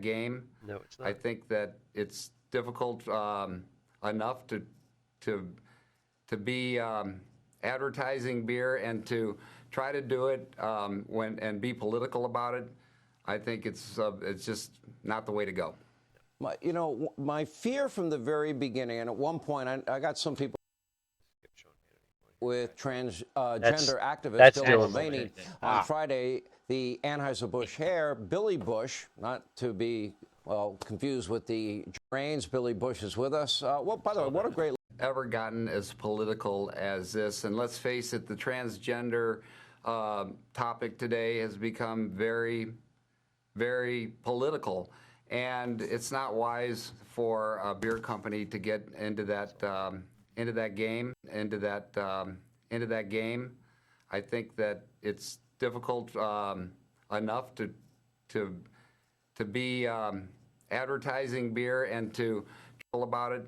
game. No, it's not. I think that it's difficult enough to be advertising beer and to try to do it and be political about it, I think it's just not the way to go. My fear from the very beginning, and at one point I got some people with transgender activist Bill Mulvaney on Friday, the Anheuser-Busch hair, Billy Bush, not to be confused with the Reigns. Billy Bush is with us. Well, by the way, what a great ever gotten as political as this. And let's face it, the transgender topic today has become very, very political. And it's not wise for a beer company to get into that game. I think that it's difficult enough to be advertising beer and to trouble about it.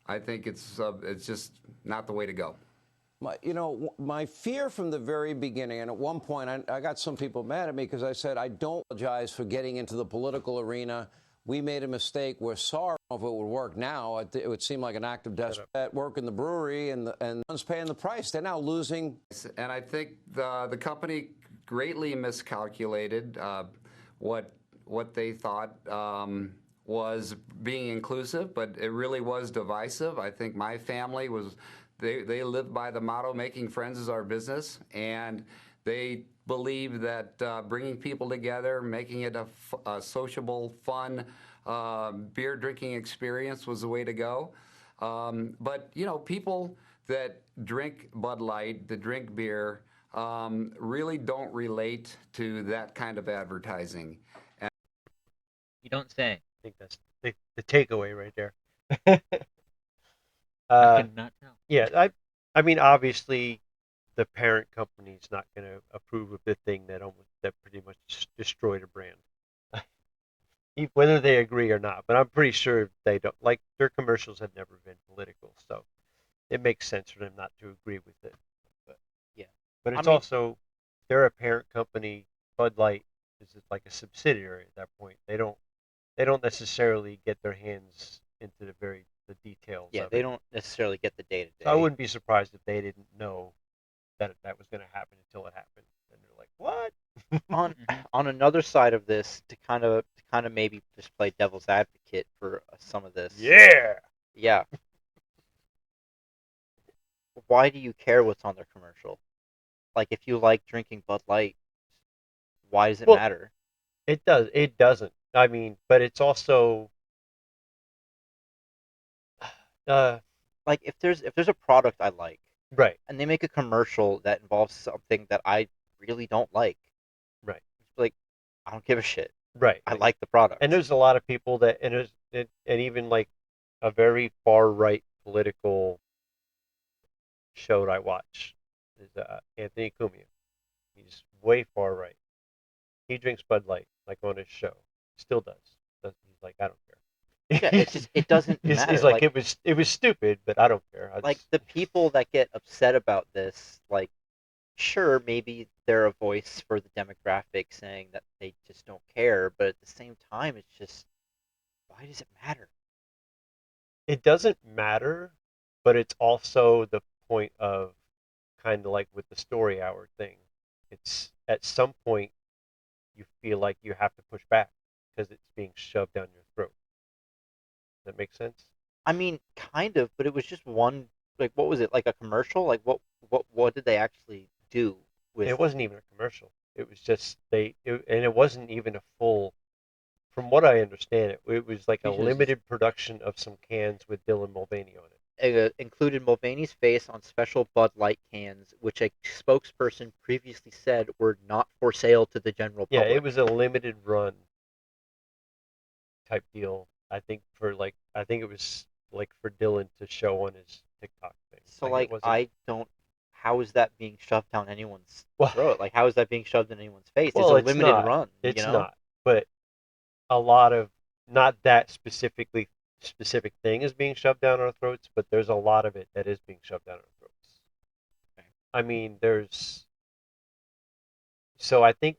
I think it's just not the way to go. My fear from the very beginning, and at one point I got some people mad at me because I said I don't apologize for getting into the political arena. We made a mistake. We're sorry. If it would work now, it would seem like an act of desperate work in the brewery, and one's paying the price. They're now losing. And I think the company greatly miscalculated what they thought was being inclusive, but it really was divisive. I think my family was. They lived by the motto, making friends is our business, and they believe that bringing people together, making it a sociable, fun beer drinking experience was the way to go. But, people that drink Bud Light, that drink beer, really don't relate to that kind of advertising. And you don't say. I think that's the takeaway right there. I could not tell. Yeah, I mean, obviously, the parent company's not going to approve of the thing that pretty much destroyed a brand, whether they agree or not. But I'm pretty sure they don't. Like, their commercials have never been political, so it makes sense for them not to agree with it. But yeah, but it's also they're a parent company. Bud Light is like a subsidiary at that point. They don't necessarily get their hands into the details. Yeah, of they it. don't necessarily get the day-to-day. So I wouldn't be surprised if they didn't know that was going to happen until it happened, and they're like, "What?" on another side of this, to kind of maybe just play devil's advocate for some of this. Yeah. Why do you care what's on their commercial? Like, if you like drinking Bud Light, why does it matter? It does. It doesn't. I mean, but it's also. Like, if there's a product I like, right, and they make a commercial that involves something that I really don't like, right, like, I don't give a shit. Right, I like the product. And there's a lot of people that, and even like a very far right political show that I watch is Anthony Cumia. He's way far right. He drinks Bud Light, like on his show. Still does. He's like, I don't care. Yeah, it's just, it doesn't matter. He's like, it was stupid, but I don't care. Like, the people that get upset about this, like, sure, maybe they're a voice for the demographic saying that they just don't care, but at the same time, it's just, why does it matter? It doesn't matter, but it's also the point of kind of like with the story hour thing. It's at some point you feel like you have to push back because it's being shoved down your throat. Does that make sense? I mean, kind of, but it was just one, like, what was it, like a commercial? Like, what did they actually do with it? Wasn't even a commercial. It was just and it wasn't even a full. From what I understand, it was like a limited production of some cans with Dylan Mulvaney on it. Included Mulvaney's face on special Bud Light cans, which a spokesperson previously said were not for sale to the general public. Yeah, it was a limited run type deal. I think it was like for Dylan to show on his TikTok thing. So how is that being shoved down anyone's throat? Like, how is that being shoved in anyone's face? Well, it's a limited run. It's not. But a lot of, not that specific thing is being shoved down our throats, but there's a lot of it that is being shoved down our throats. Okay. I mean, so I think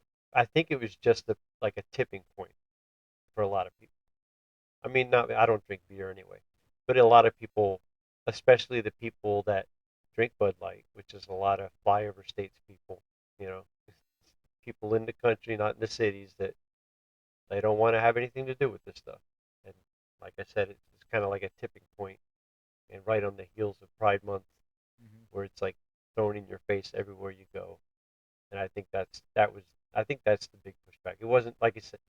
it was just like a tipping point for a lot of people. I mean, I don't drink beer anyway, but a lot of people, especially the people that drink Bud Light, which is a lot of flyover states people, You know, people in the country, not in the cities, that they don't want to have anything to do with this stuff. And like I said, it's kind of like a tipping point, and right on the heels of Pride Month, where it's like thrown in your face everywhere you go. And I think that's the big pushback. It wasn't like I said,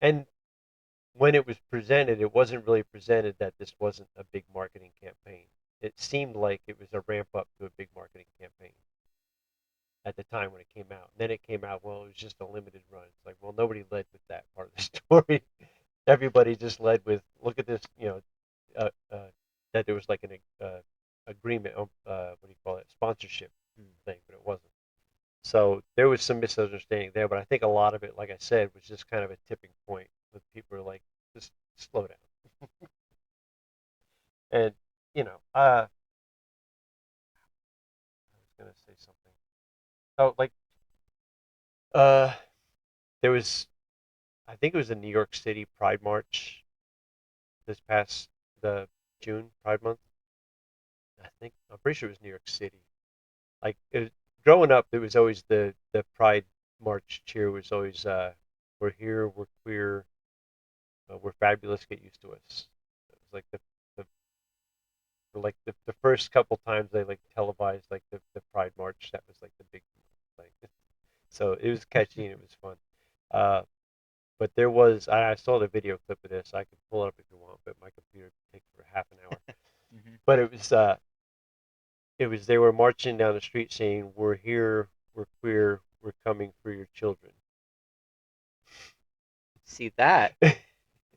and when it was presented, it wasn't really presented that this wasn't a big marketing campaign. It seemed like it was a ramp up to a big marketing campaign at the time when it came out. And then it came out, well, it was just a limited run. It's like, well, nobody led with that part of the story. Everybody just led with, look at this, that there was like an agreement, what do you call it, sponsorship thing, but it wasn't. So there was some misunderstanding there, but I think a lot of it, like I said, was just kind of a tipping point with people who are like, just slow down. And, I was going to say something. Oh, like, there was, I think it was the New York City Pride March this past the June Pride Month. I'm pretty sure it was New York City. Like growing up, there was always the Pride March cheer was always we're here, we're queer, we're fabulous, get used to us. It was like the first couple times they like televised like the Pride March. That was like the big thing. So it was catchy and it was fun. But there was, I saw the video clip of this. I could pull it up if you want, but my computer takes for half an hour. But it was they were marching down the street saying, "We're here, we're queer, we're coming for your children." See that?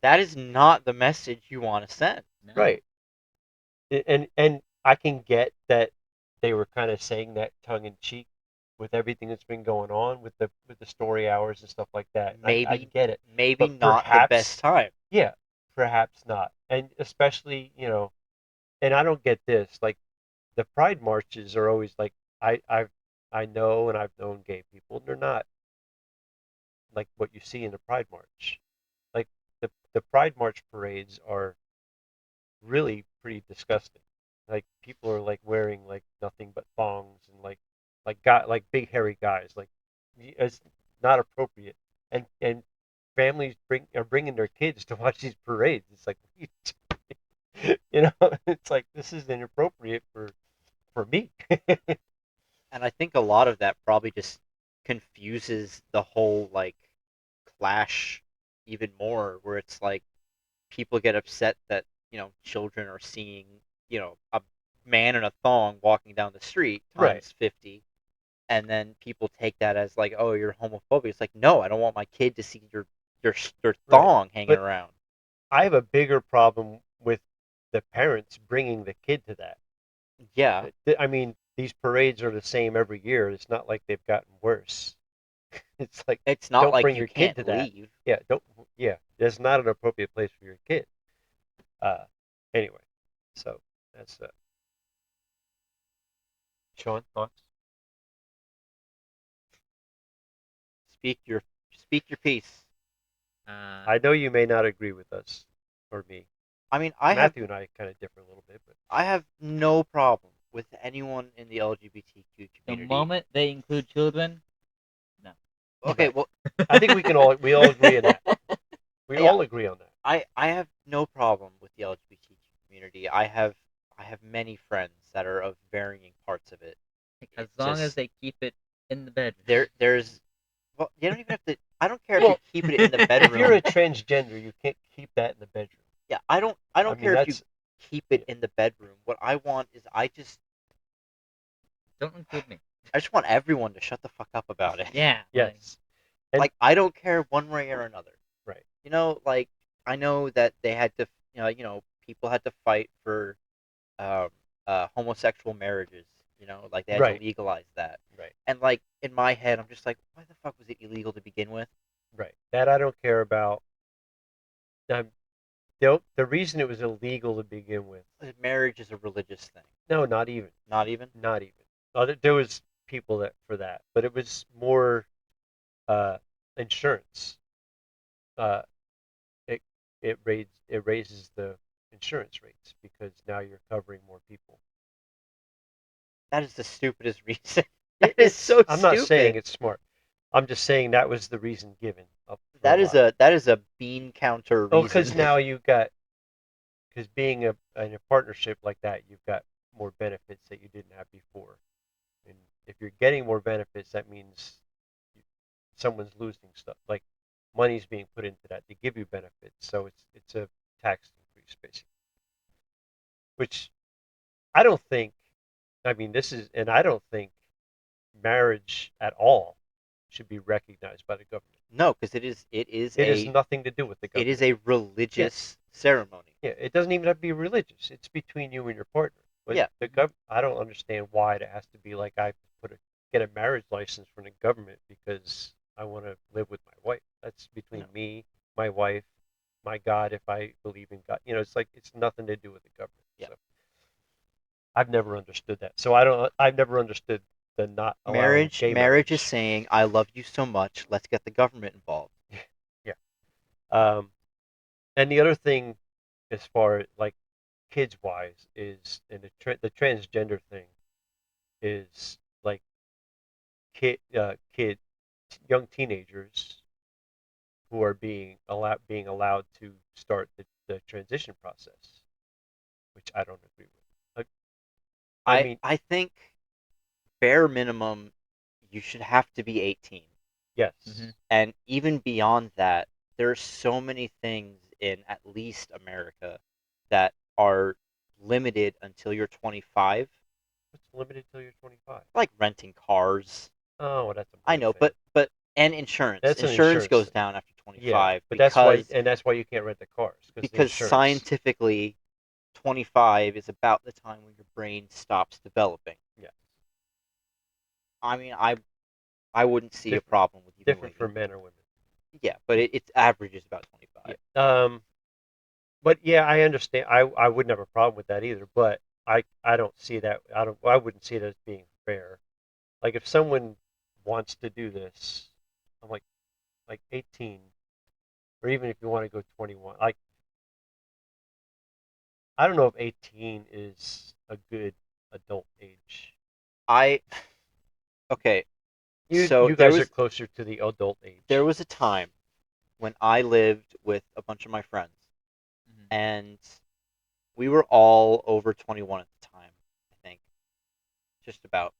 That is not the message you want to send. Right. And I can get that they were kind of saying that tongue in cheek with everything that's been going on with the story hours and stuff like that. Maybe I get it. Maybe But not the best time. Yeah, perhaps not. And especially, and I don't get this. Like the Pride marches are always like I know and I've known gay people, and they're not like what you see in the Pride March. Like the Pride March parades are really pretty disgusting. Like people are like wearing like nothing but thongs and like big hairy guys. Like it's not appropriate. And families are bringing their kids to watch these parades. It's like it's like this is inappropriate for me. And I think a lot of that probably just confuses the whole like clash even more, where it's like people get upset that children are seeing a man in a thong walking down the street times 50, and then people take that as like, oh, you're homophobic. It's like, no, I don't want my kid to see your thong hanging around. I have a bigger problem with the parents bringing the kid to that. Yeah. I mean, these parades are the same every year. It's not like they've gotten worse. It's like it's not don't like bring you your can't kid to leave. that. Yeah, don't. Yeah, it's not an appropriate place for your kid. Anyway, so that's Sean, thoughts? Speak your piece. I know you may not agree with us or me. I mean, Matthew and I kind of differ a little bit, but I have no problem with anyone in the LGBTQ community. The moment they include children, no. Okay, well, I think we all agree on that. We all agree on that. I have no problem with the LGBTQ community. I have many friends that are of varying parts of it. As long as they keep it in the bedroom. There's well, you don't even have to. I don't care if you keep it in the bedroom. If you're a transgender, you can't keep that in the bedroom. Yeah, I don't care if you keep it in the bedroom. What I want is don't include me. I just want everyone to shut the fuck up about it. Yeah. Yes. Like I don't care one way or another. Right. Like I know that they had to, people had to fight for homosexual marriages. Like they had to legalize that. Right. And like in my head, I'm just like, why the fuck was it illegal to begin with? Right. That I don't care about. The reason it was illegal to begin with. Marriage is a religious thing. No, not even. Not even? Not even. There was people for that, but it was more insurance. It raises the insurance rates because now you're covering more people. That is the stupidest reason. It's so I'm not saying stupid. it's smart. I'm just saying that was the reason given. That is a bean counter Oh, reason. because now because being in a partnership like that, you've got more benefits that you didn't have before. And if you're getting more benefits, that means someone's losing stuff. Like money's being put into that to give you benefits. So it's a tax increase basically. Which I don't think. I mean, I don't think marriage at all should be recognized by the government. No, because It has nothing to do with the it government. is a religious ceremony. Yeah, it doesn't even have to be religious. It's between you and your partner. But Yeah. I don't understand why it has to be like I get a marriage license from the government because I want to live with my wife. That's between me, my wife, my God, if I believe in God. It's like it's nothing to do with the government. Yeah. So I've never understood that. So I've never understood the not allowing gay Marriage is saying, I love you so much, let's get the government involved. Yeah. And the other thing, as far as like kids wise, is and the transgender thing is like young teenagers who are being allowed to start the transition process, which I don't agree with. I think bare minimum you should have to be 18. Yes. And even beyond that, there are so many things in at least America that are limited until you're 25. What's limited till you're 25? Like renting cars. Oh, that's a I know, thing. but and insurance. That's an Insurance goes thing. down after 25. Yeah, but that's why you can't rent the cars because scientifically, 25 is about the time when your brain stops developing. Yeah. I mean, I wouldn't see a problem with even different for men or women. Yeah, but its average is about 25. Yeah. But yeah, I understand. I wouldn't have a problem with that either. But I don't see that. I wouldn't see it as being fair. Like if someone wants to do this, I'm like 18, or even if you want to go 21. Like I don't know if 18 is a good adult age. Okay. So you guys are closer to the adult age. There was a time when I lived with a bunch of my friends, and we were all over 21 at the time, I think, just about.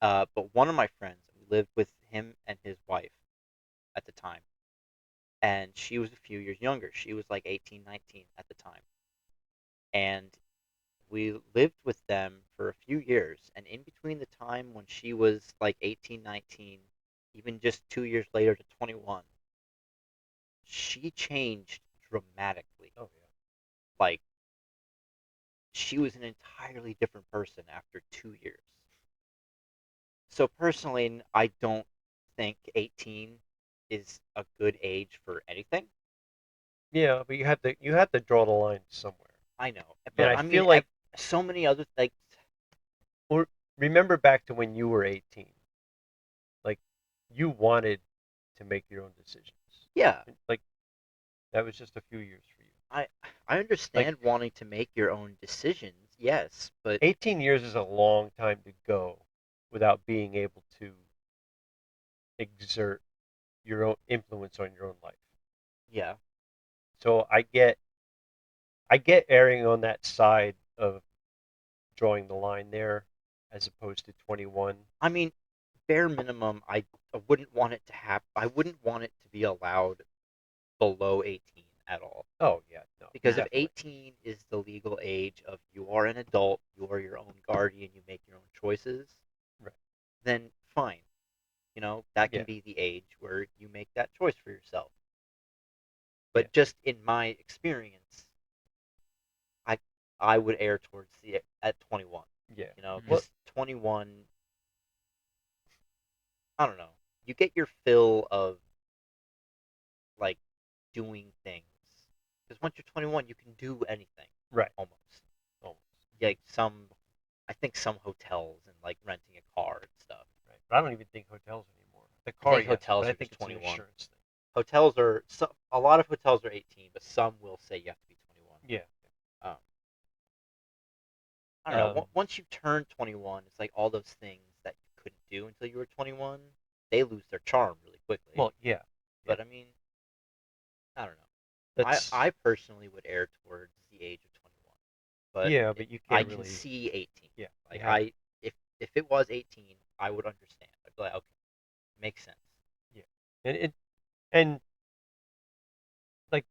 But one of my friends, we lived with him and his wife at the time, and she was a few years younger. She was like 18, 19 at the time, and we lived with them for a few years, and in between the time when she was like 18, 19, even just 2 years later to 21, she changed dramatically. Oh yeah. Like she was an entirely different person after 2 years. So personally, I don't think 18 is a good age for anything. Yeah, but you have to draw the line somewhere. I know, but I feel mean, like so many other like. Or remember back to when you were 18. Like you wanted to make your own decisions. Yeah. Like that was just a few years for you. I understand wanting to make your own decisions, yes, but 18 years is a long time to go without being able to exert your own influence on your own life. Yeah. So I get erring on that side of drawing the line there as opposed to 21. I mean, bare minimum, I wouldn't want it to happen. I wouldn't want it to be allowed below 18 at all. Oh yeah, no. Because definitely. if 18 is the legal age of you are an adult, you are your own guardian, you make your own choices, right, then fine. That can be the age where you make that choice for yourself. But just in my experience, I would err towards at 21. Yeah. Because 21, I don't know. You get your fill of like doing things. Because once you're 21, you can do anything. Right. Almost. Like I think some hotels and like renting a car and stuff. Right. But I don't even think hotels anymore. The car, I think hotels but I are think just it's 21. an insurance thing. Hotels are a lot of hotels are 18, but some will say you have to be 21. Yeah. I don't know. Once you turn 21, it's like all those things that you couldn't do until you were 21, they lose their charm really quickly. Well, yeah. But I mean, I don't know. That's I personally would err towards the age of 21. But yeah, but you I can't can really. see 18. Yeah. Like you have- if it was 18, I would understand. I'd be like, okay, makes sense. Yeah. And like,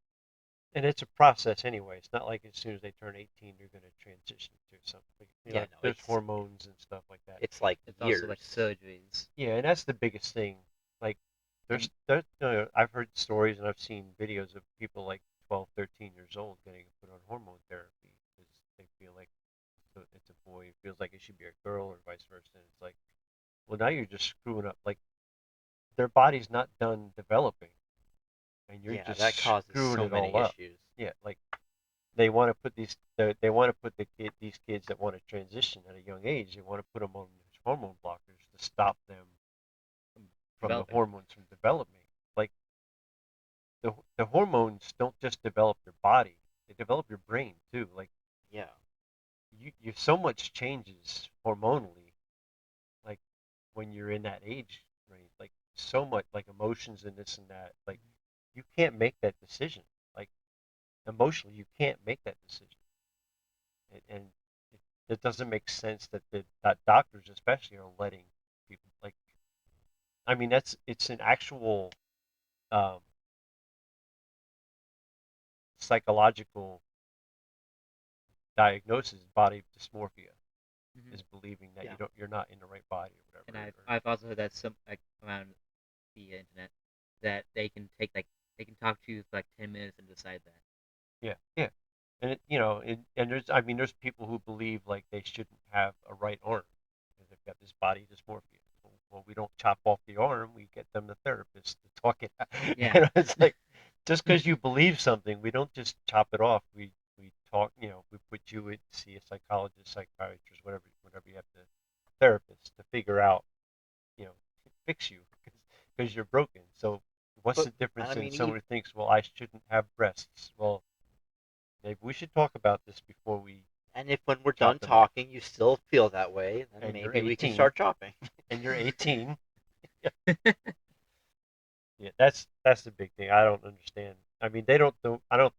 and it's a process anyway. It's not like as soon as they turn 18, they're going to transition to something. Yeah, like, no, there's it's- hormones and stuff like that. It's like It's years. also like surgeries. Yeah, and that's the biggest thing. Like, I've heard stories and I've seen videos of people like 12, 13 years old getting put on hormone therapy because they feel like it's a boy, it feels like it should be a girl, or vice versa. And it's like, well, now you're just screwing up. Like, their body's not done developing, and you're just that causes screwing so it many all up. issues. Yeah, like they want to put they want to put these kids that want to transition at a young age. They want to put them on these hormone blockers to stop them from Developing. the hormones from developing. Like the hormones don't just develop your body; they develop your brain too. Like Yeah. you so much changes hormonally, like when you're in that age range. Like so much, like emotions and this and that. Like you can't make that decision. Like emotionally, you can't make that decision, and it doesn't make sense that doctors especially are letting people like. I mean, it's an actual um, psychological diagnosis. Body dysmorphia is believing that Yeah. you're not in the right body or And whatever. I've also heard that some like around the internet that they can talk to you for like 10 minutes and decide that. Yeah, and and there's people who believe like they shouldn't have a right arm because they've got this body dysmorphia. Well, we don't chop off the arm; we get them the therapist to talk it out. Yeah. It's like just because you believe something, we don't just chop it off. We talk. We put you in see a psychologist, psychiatrist, whatever you have to therapist to figure out, fix you because you're broken. So what's the difference in someone who thinks, well, I shouldn't have breasts? Well, maybe we should talk about this before we. And if when we're chop done them off. talking, you still feel that way, then And you're maybe we can 18. start chopping. And you're 18. Yeah, that's the big thing. I don't understand. I mean, I don't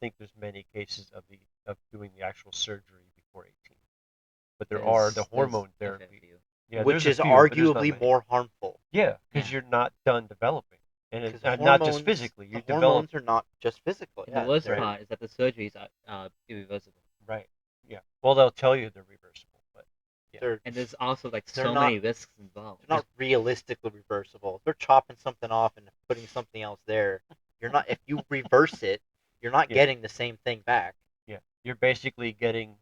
think there's many cases of doing the actual surgery before 18. But there are the hormone therapy. Yeah, Which there's is a few, but there's not arguably many. more harmful. Yeah, because you're not done developing, and it's Because not just physically. You the develop. hormones are not just physical. And Yeah, the worst they're- part is that the surgeries are irreversible. Right. Yeah. Well, they'll tell you they're reversible, but yeah. they're And there's also like They're so not- many risks involved. They're not realistically reversible. If they're chopping something off and putting something else there, you're not. If you reverse it, you're not Yeah. getting the same thing back. Yeah, you're basically getting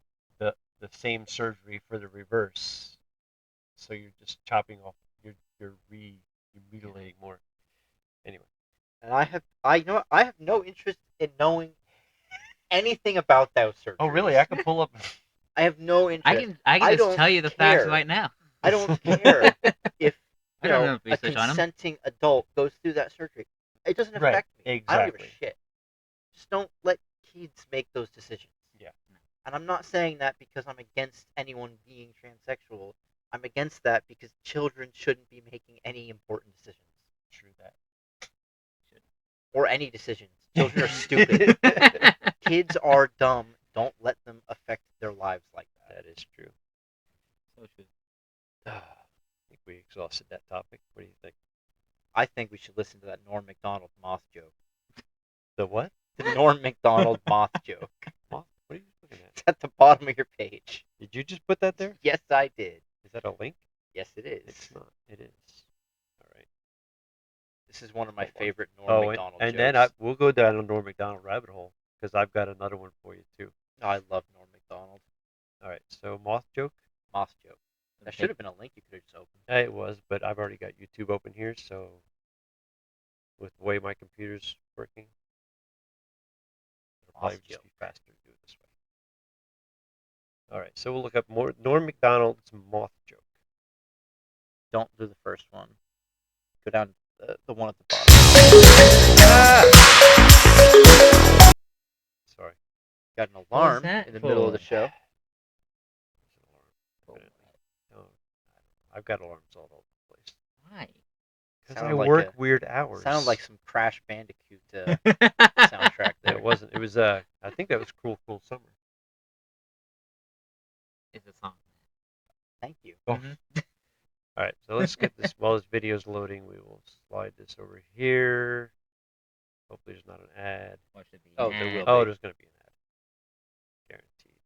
the same surgery for the reverse. So you're just chopping off. You're mutilating more. Anyway. And I have no interest in knowing anything about those surgeries. Oh, really? I can pull up. I have no interest. I can just don't tell you the facts care. right now. I don't care if I you don't know, know a research on 'em. consenting adult goes through that surgery. It doesn't Right, affect me. I don't give a exactly. shit. Just don't let kids make those decisions. Yeah. And I'm not saying that because I'm against anyone being transsexual. I'm against that because children shouldn't be making any important decisions. True that. Or any decisions. Children are stupid. Kids are dumb. Don't let them affect their lives like that. That is true. So true. I think we exhausted that topic. What do you think? I think we should listen to that Norm Macdonald moth joke. The what? The Norm Macdonald moth joke. Moth? What are you looking at? It's at the bottom of your page. Did you just put that there? Yes, I did. Is that a link? Yes, it is. It's not. It is. All right. This is one of my favorite Norm Oh, Macdonald and jokes. then we'll go down a Norm Macdonald rabbit hole because I've got another one for you too. I love Norm Macdonald. All right. So moth joke. Moth joke. That should have been a link you could have just opened. It was, but I've already got YouTube open here, so with the way my computer's working, it'll probably Moth just joke. be faster to do it this way. All right, so we'll look up more Norm Macdonald's moth joke. Don't do the first one. Go down to the one at the bottom. Sorry. Got an alarm that in the middle of the for? show. No, I've got alarms all over the Why? Because I work weird hours. Sounded like some Crash Bandicoot soundtrack there. It wasn't. It was. I think that was Cruel Summer. It's a song. Thank you. Oh. All right. So let's get this. While this video's loading, we will slide this over here. Hopefully, there's not an ad. What should be? Oh, there will be. Oh, there's going to be an ad. Guaranteed.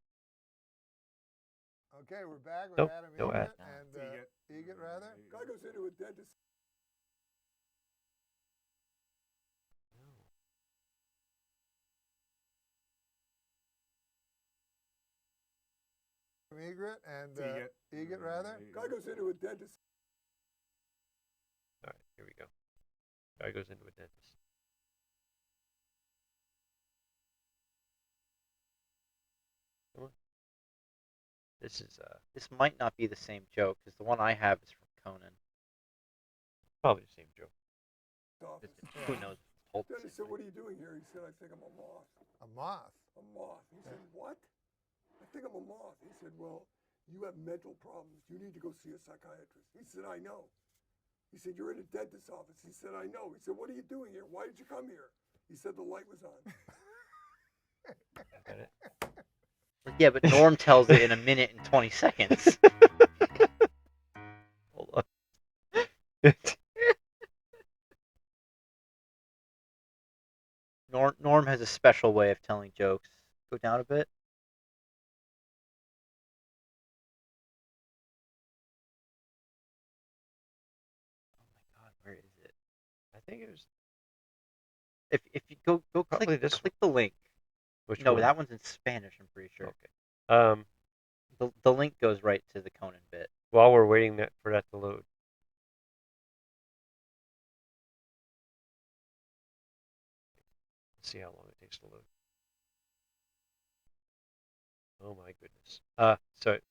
Okay, we're back with Nope, Adam no ad. and Egan, rather. Guy goes into a dentist. Egret and Egan, rather. Guy goes into a dentist. All right, here we go. Guy goes into a dentist. Come on. This is This might not be the same joke because the one I have is from Conan. probably the same joke. Who knows? Hold Dennis said, "What are you doing here?" He said, "I think I'm a moth." A moth. A moth. He said, "What?" "I think I'm a moth." He said, "Well, you have mental problems. You need to go see a psychiatrist." He said, "I know." He said, "You're in a dentist's office." He said, "I know." He said, "What are you doing here? Why did you come here?" He said, "The light was on." Yeah, but Norm tells it in a minute and 20 seconds. Hold on. Norm has a special way of telling jokes. Go down a bit. Oh my God, where is it? I think it was. If you go Probably click this click the link. Which No, one? that one's in Spanish. I'm pretty sure. Okay. The link goes right to the Conan bit. While we're waiting for that to load. Let's see how long it takes to load. Oh my goodness.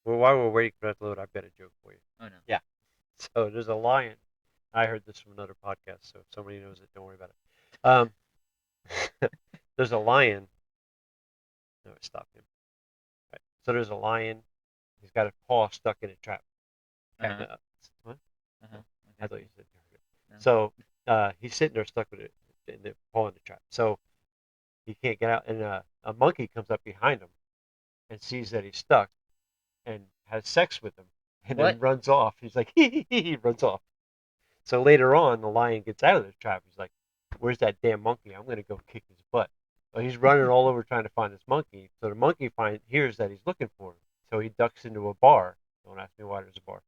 While we're waiting for that to load, I've got a joke for you. Oh no. Yeah. So there's a lion. I heard this from another podcast, so if somebody knows it, don't worry about it. There's a lion. No, stop him. All right. So there's a lion. He's got a paw stuck in a trap. Uh-huh. What? Uh-huh. I thought you said. No. So he's sitting there stuck with it, in the paw in the trap. So he can't get out, and a monkey comes up behind him and sees that he's stuck, and has sex with him, and then What? runs off. He's like, he runs off. So later on, the lion gets out of the trap. He's like, "Where's that damn monkey? I'm gonna go kick his butt." So he's running all over trying to find this monkey. So the monkey hears that he's looking for him. So he ducks into a bar. Don't ask me why there's a bar.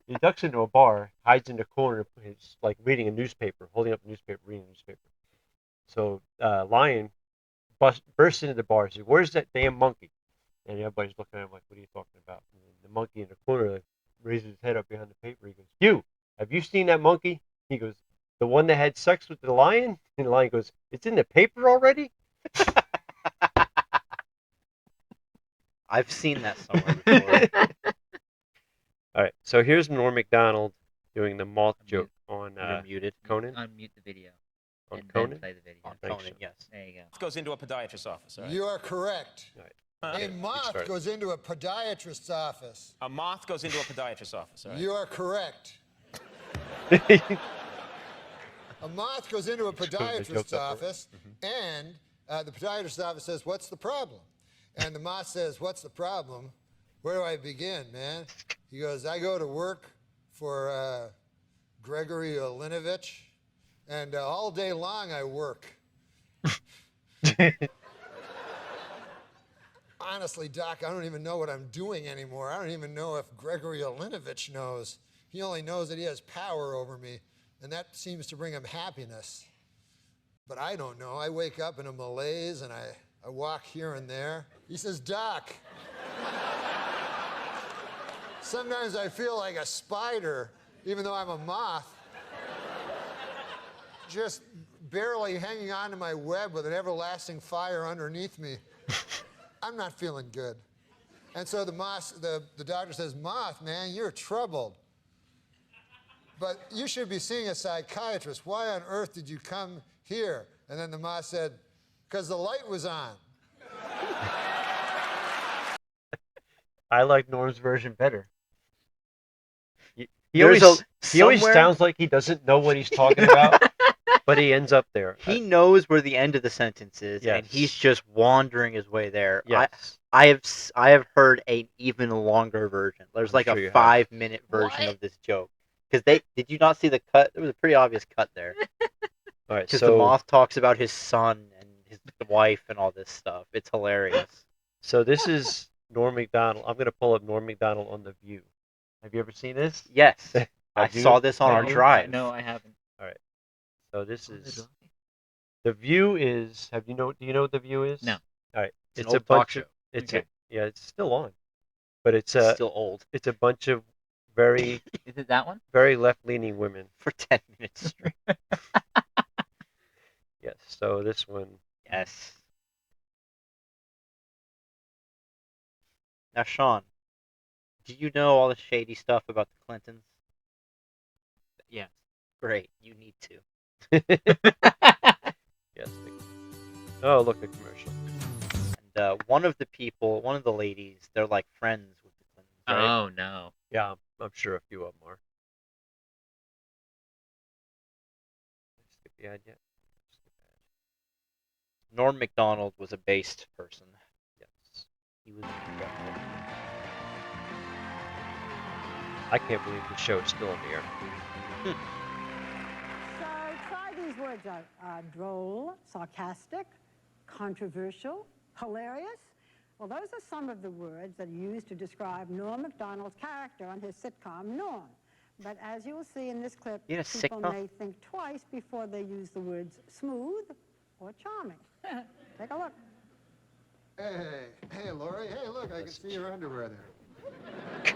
He ducks into a bar, hides in the corner, he's like reading a newspaper, holding up a newspaper, reading a newspaper. So lion bursts into the bar and says, "Where's that damn monkey?" And everybody's looking at him like, "What are you talking about?" And the monkey in the corner raises his head up behind the paper. He goes, have you seen that monkey?" He goes, "The one that had sex with the lion?" And the lion goes, "It's in the paper already?" I've seen that somewhere before. All right, so here's Norm McDonald doing the moth joke on You're muted. Conan. Unmute the video. On and Conan? Then play the video. On Thanks, Conan, yes. There you go. Goes into a podiatrist's office. All right? You are correct. All right. A moth goes into a podiatrist's office. A moth goes into a podiatrist's office. All right? You are correct. A moth goes into a podiatrist's office, and the podiatrist's office says, "What's the problem?" And the moth says, "What's the problem? Where do I begin, man?" He goes, "I go to work for Gregory Olinovich, and all day long I work." Honestly, Doc, I don't even know what I'm doing anymore. I don't even know if Gregory Olinovich knows. He only knows that he has power over me, and that seems to bring him happiness. But I don't know. I wake up in a malaise, and I walk here and there. He says, "Doc, sometimes I feel like a spider, even though I'm a moth, just barely hanging on to my web with an everlasting fire underneath me. I'm not feeling good." And so the doctor says, "Moth, man, you're troubled. But you should be seeing a psychiatrist. Why on earth did you come here?" And then the moth said, "Because the light was on." I like Norm's version better. He always somewhere- sounds like he doesn't know what he's talking about, but he ends up there. He knows where the end of the sentence is, and he's Yes. just wandering his way there. Yes. I have heard an even longer version. There's I'm like sure you a have. 5-minute version of this joke. Because did you not see the cut? There was a pretty obvious cut there. All right, Because so the moth talks about his son and his wife and all this stuff. It's hilarious. so this is Norm Macdonald. I'm gonna pull up Norm Macdonald on The View. Have you ever seen this? Yes, I Have you? saw this on Have our you? drive. No, I haven't. All right. So this On the is drive? The View is. Do you know what The View is? No. All right. It's an It's a old talk bunch show. of. It's Okay. yeah. It's still on, but it's It's still old. It's a bunch of very Is it that one? very left-leaning women. For 10 minutes straight. Yes. So this one. Yes. Now, Sean, do you know all the shady stuff about the Clintons? Yes. Great, you need to. Yes. Oh, look, a commercial. And one of the ladies, they're like friends with the Clintons, right? Oh no. Yeah, I'm sure a few of them are. Skip the ad yet? Norm Macdonald was a based person. Yes. He was incredible. I can't believe the show is still on the air. So try these words out. Droll, sarcastic, controversial, hilarious. Well, those are some of the words that are used to describe Norm Macdonald's character on his sitcom, Norm. But as you will see in this clip, You had a people sitcom? may think twice before they use the words smooth or charming. Take a look. Hey, Lori. Hey, look, I can see your underwear there.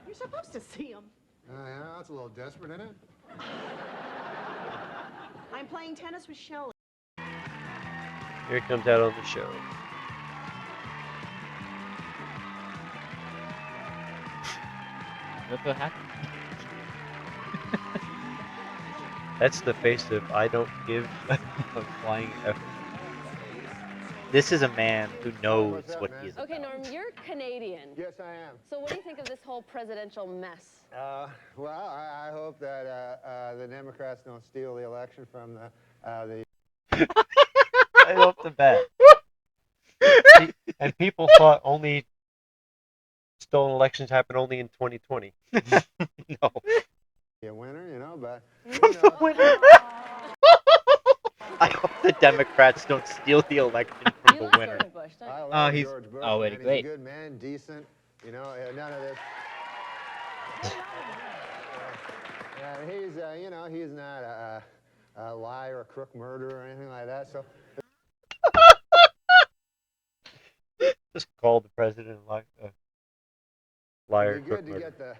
You're supposed to see him. Yeah, that's a little desperate, isn't it? I'm playing tennis with Shelley. Here it comes out on the show. What the heck? That's the face of I don't give a flying F. This is a man who knows What's up, what man? he is Okay, about. Norm, you're Canadian. Yes, I am. So what do you think of this whole presidential mess? Well, I hope that the Democrats don't steal the election from the Right off the bat. And people thought only stolen elections happen only in 2020. No. a winner, you know, but I hope the Democrats don't steal the election from You the like winner. George Bush, don't you? I Oh, love he's- George Bush. oh, wait, man. He's great. a good man, decent, you know, none of this. He's, you know, he's not a liar, a crook, murderer, or anything like that. So Just call the president a liar, it'd be crook, good to murderer. get the.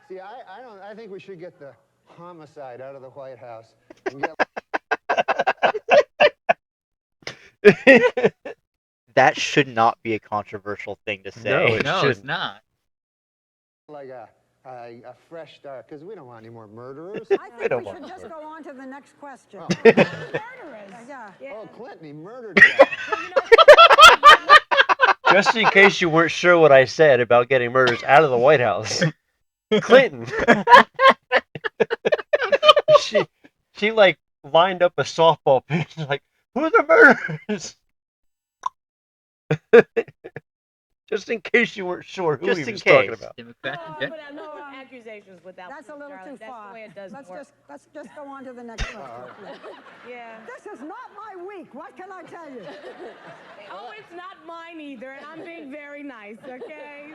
See, I think we should get the homicide out of the White House and get. That should not be a controversial thing to say. No, it No, it's shouldn't. not. Like a fresh start, because we don't want any more murderers. I think don't we want should just murder. go on to the next question. Oh. Yeah. Oh, Clinton, he murdered that. Just in case you weren't sure what I said about getting murders out of the White House, Clinton. she like lined up a softball pitch like, who are the murderers? Just in case you weren't sure who Just he in was talking case. about. Democrats in But general. no accusations without That's a proof, little darling. too far. That's the way it does work. Let's just go on to the next question. Yeah. This is not my week. What can I tell you? Oh, it's not mine either, and I'm being very nice, okay?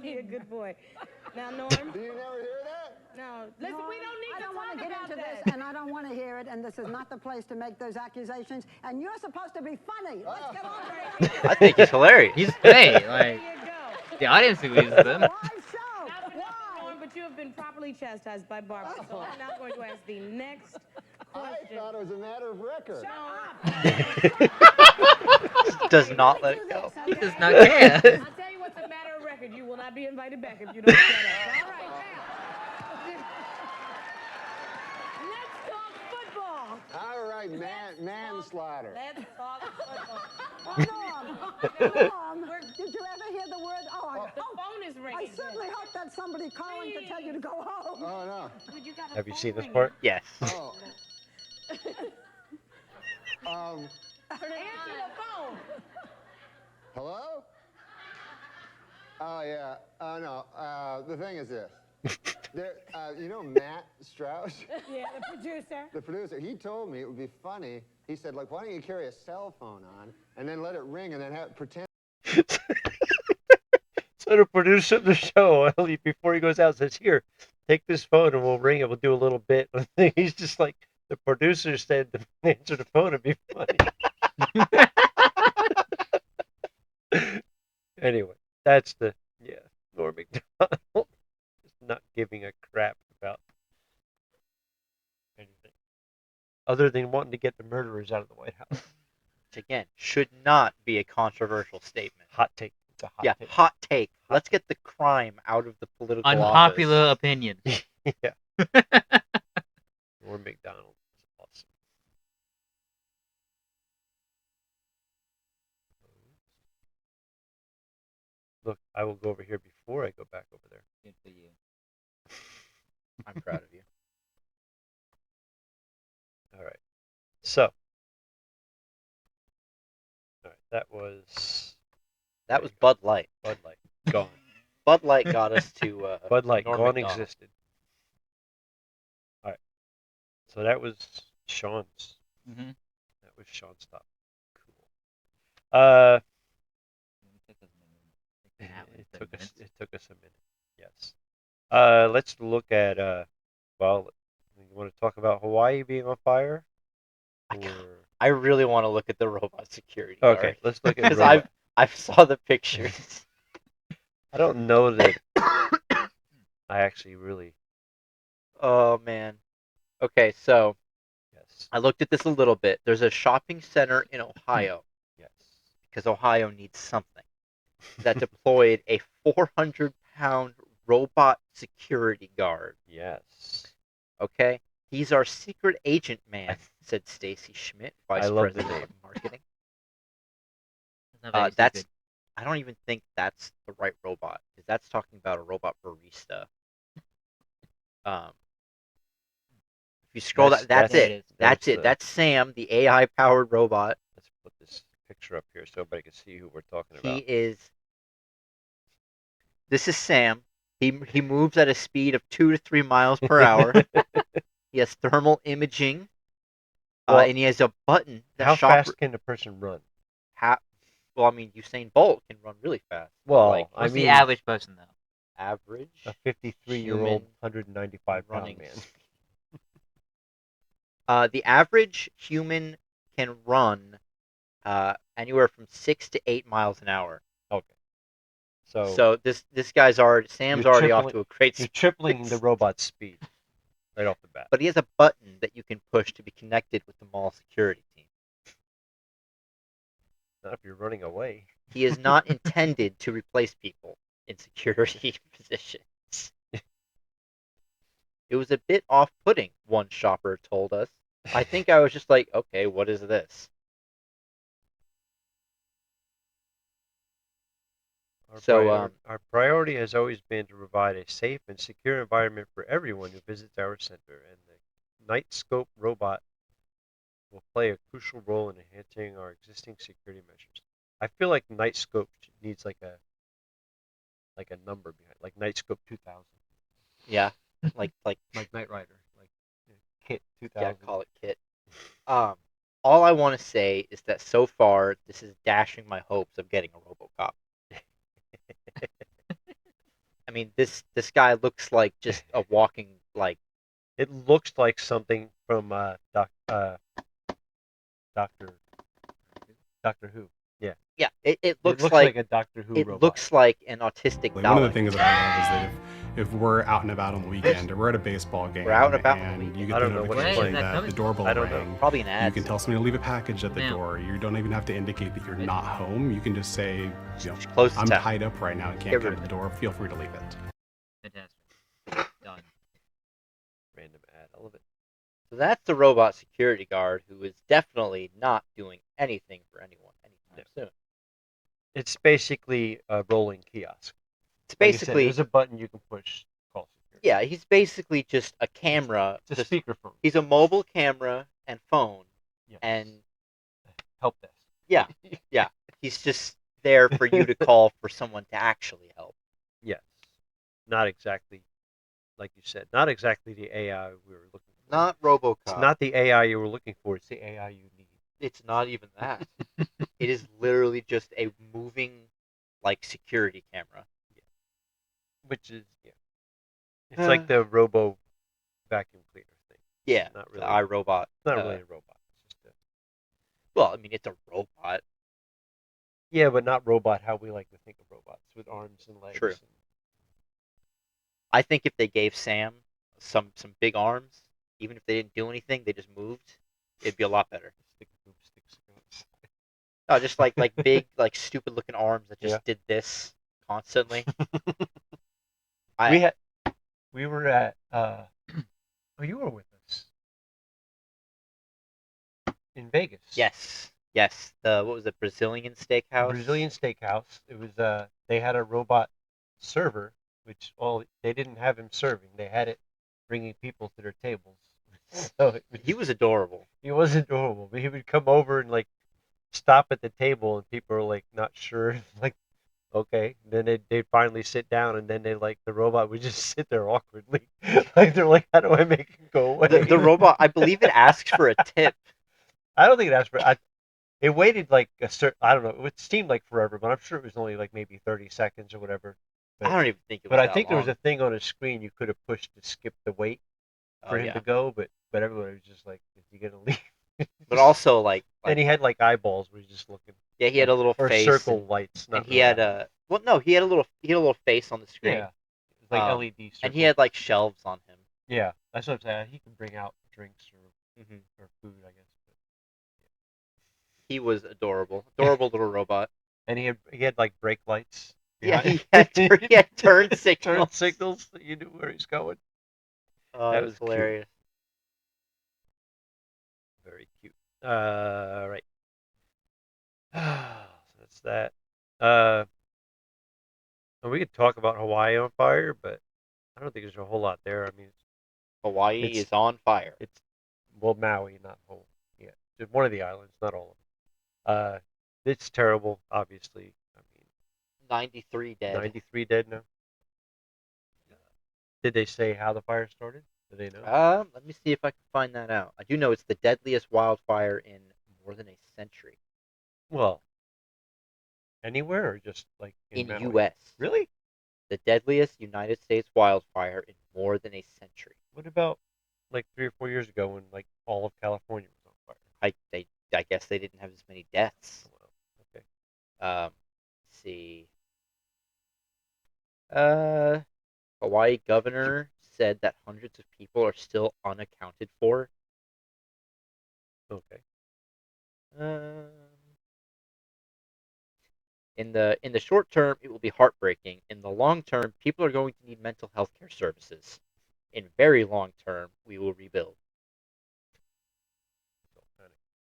Be a good boy. Now, Norm. Do you never hear that? No. Listen, we don't need I to don't want talk to get about into this. this, and I don't want to hear it, and this is not the place to make those accusations, and you're supposed to be funny. Let's get on to it. I think he's hilarious. He's great. Like, There you go. the audience agrees with him. Live show. Not for nothing, Norm, but you have been properly chastised by Barbara, so I'm now going to ask the next I question. thought it was a matter of record. Does not let it go. He does not care. I'll tell you what's a matter of record. You will not be invited back if you don't shut up. All right, now. Let's talk football. All right, manslaughter. Let's talk football. Oh, Norm, did you ever hear the word? The phone is ringing. I certainly hope that's somebody calling to tell you to go home. Oh, no. Dude, you got a Have you phone seen this ringing. part? Yes. Oh. Answer the phone. Hello? Oh, yeah. Oh, no. The thing is this. There, you know Matt Strauss? Yeah, the producer. The producer, he told me it would be funny. He said, like, why don't you carry a cell phone on and then let it ring and then pretend. So the producer of the show, before he goes out, says, "Here, take this phone and we'll ring it. We'll do a little bit." He's just like, the producer said to answer the phone. It'd be funny. Anyway, that's Norm McDonald. Just not giving a crap about anything other than wanting to get the murderers out of the White House. Which again should not be a controversial statement. Hot take. It's a hot take. Hot take. Let's get the crime out of the political Unpopular office. opinion. Yeah. Norm McDonald is awesome. Look, I will go over here before I go back over there. Good for you. I'm proud of you. All right. So. All right. That was Bud Light. Bud Light. Gone. Bud Light got us to Bud Light. Norm Gone Macdonald. existed. All right. So that was Sean's. Mm-hmm. That was Sean's stop. Cool. It took us a minute. Yes. Let's look at well, you want to talk about Hawaii being on fire? I really want to look at the robot security Okay, guard. let's look at because robot. I saw the pictures. I don't know that I actually really. Oh man. Okay, so yes. I looked at this a little bit. There's a shopping center in Ohio. Yes. Because Ohio needs something. That deployed a 400-pound robot security guard. Yes. Okay? He's our secret agent man, said Stacy Schmidt, Vice President of Marketing. That's I don't even think that's the right robot, because that's talking about a robot barista. If you scroll that's it. That's it. That's Sam, the AI-powered robot. Let's put this picture up here so everybody can see who we're talking about. This is Sam. He moves at a speed of 2 to 3 miles per hour. He has thermal imaging, and he has a button. How fast can a person run? Well, I mean, Usain Bolt can run really fast. Well, what's the average person though? Average. A 53-year-old, 195-pound man. The average human can run anywhere from 6 to 8 miles an hour. Okay. So this guy's Sam's already off to a great You're speed. tripling the robot's speed right off the bat. But he has a button that you can push to be connected with the mall security team. Not if you're running away. He is not intended to replace people in security positions. It was a bit off-putting, one shopper told us. I think I was just like, okay, what is this? Our priority has always been to provide a safe and secure environment for everyone who visits our center, and the Nightscope robot will play a crucial role in enhancing our existing security measures. I feel like Nightscope needs like a number behind, like Nightscope 2000. Yeah, like Knight Rider, like Kit 2000. Yeah, call it Kit. All I want to say is that so far this is dashing my hopes of getting a RoboCop. I mean, this guy looks like just a walking like. It looks like something from Doctor Who. Yeah. Yeah, it looks like a Doctor Who It robot. looks like an autistic One Dalek. of the things that I love is that if we're out and about on the weekend or we're at a baseball game, We're out and about on the and weekend. you get I the don't know what notification it's that like. the doorbell I don't know. rang, Probably an ad. you can tell somebody to leave a package at the Yeah. door. You don't even have to indicate that you're not home. You can just say, close the I'm tab. tied up right now and Get can't rid come of to the door. Feel free to leave it. Fantastic. Done. Random ad. I love it. So that's the robot security guard who is definitely not doing anything for anyone anytime soon. It's basically a rolling kiosk. It's Like I said, basically there's a button you can push. Call security. yeah. He's basically just a camera. It's a speakerphone. He's a mobile camera and phone, Yes. and Help desk. yeah, yeah. He's just there for you to call for someone to actually help. Yes. Not exactly, like you said, not exactly the AI we were looking for. Not RoboCop. It's not the AI you were looking for. It's the AI you need. It's not even that. It is literally just a moving, like, security camera. Which is, yeah. It's like the robo vacuum cleaner thing. Yeah, Not the really. iRobot. It's not really a robot. It's just Well, I mean, it's a robot. yeah, but not robot how we like to think of robots, with arms and legs. True. I think if they gave Sam some big arms, even if they didn't do anything, they just moved, it'd be a lot better. No, just like big, like stupid looking arms that just did this constantly. We were at oh, you were with us in Vegas. Yes. The what was it, Brazilian steakhouse? Brazilian steakhouse. It was they had a robot server, which they didn't have him serving. They had it bringing people to their tables. So he was adorable. He was adorable. But he would come over and like stop at the table, and people were like not sure, like okay. Then they'd finally sit down, and then the robot would just sit there awkwardly, like they're like, how do I make it go away? The robot, I believe it asks for a tip. I don't think it asked for. It waited like a certain. I don't know. It seemed like forever, but I'm sure it was only like maybe 30 seconds or whatever. But, I don't even think it was. But I that think there was long. a thing on his screen you could have pushed to skip the wait for him to go, but everybody was just like, "Is he gonna leave?" But also like and he had like eyeballs where he's just looking. Yeah, he had a little or face circle and, lights. Not and he really had eyes. he had a little face on the screen. Yeah, it was like LED circles. And he had like shelves on him. Yeah, that's what I'm saying. He can bring out drinks or food, I guess. But, He was adorable little robot. And he had like brake lights. Yeah, behind he had turn signals. Turn signals so you knew where he's going. Oh, that was hilarious. Very cute. Right. So that's that. And we could talk about Hawaii on fire, but I don't think there's a whole lot there. I mean, Hawaii is on fire. It's Maui, not whole. Yeah, just one of the islands, not all of them. It's terrible, obviously. I mean, 93 dead. 93 dead now. Did they say how the fire started? Do they know? Let me see if I can find that out. I do know it's the deadliest wildfire in more than a century. Well, anywhere or just like in Maui? U.S. Really? The deadliest United States wildfire in more than a century. What about like 3 or 4 years ago when like all of California was on fire? I guess they didn't have as many deaths. Oh, well, okay. Let's see. Hawaii governor said that hundreds of people are still unaccounted for. Okay. In the short term, it will be heartbreaking. In the long term, people are going to need mental health care services. In very long term, we will rebuild.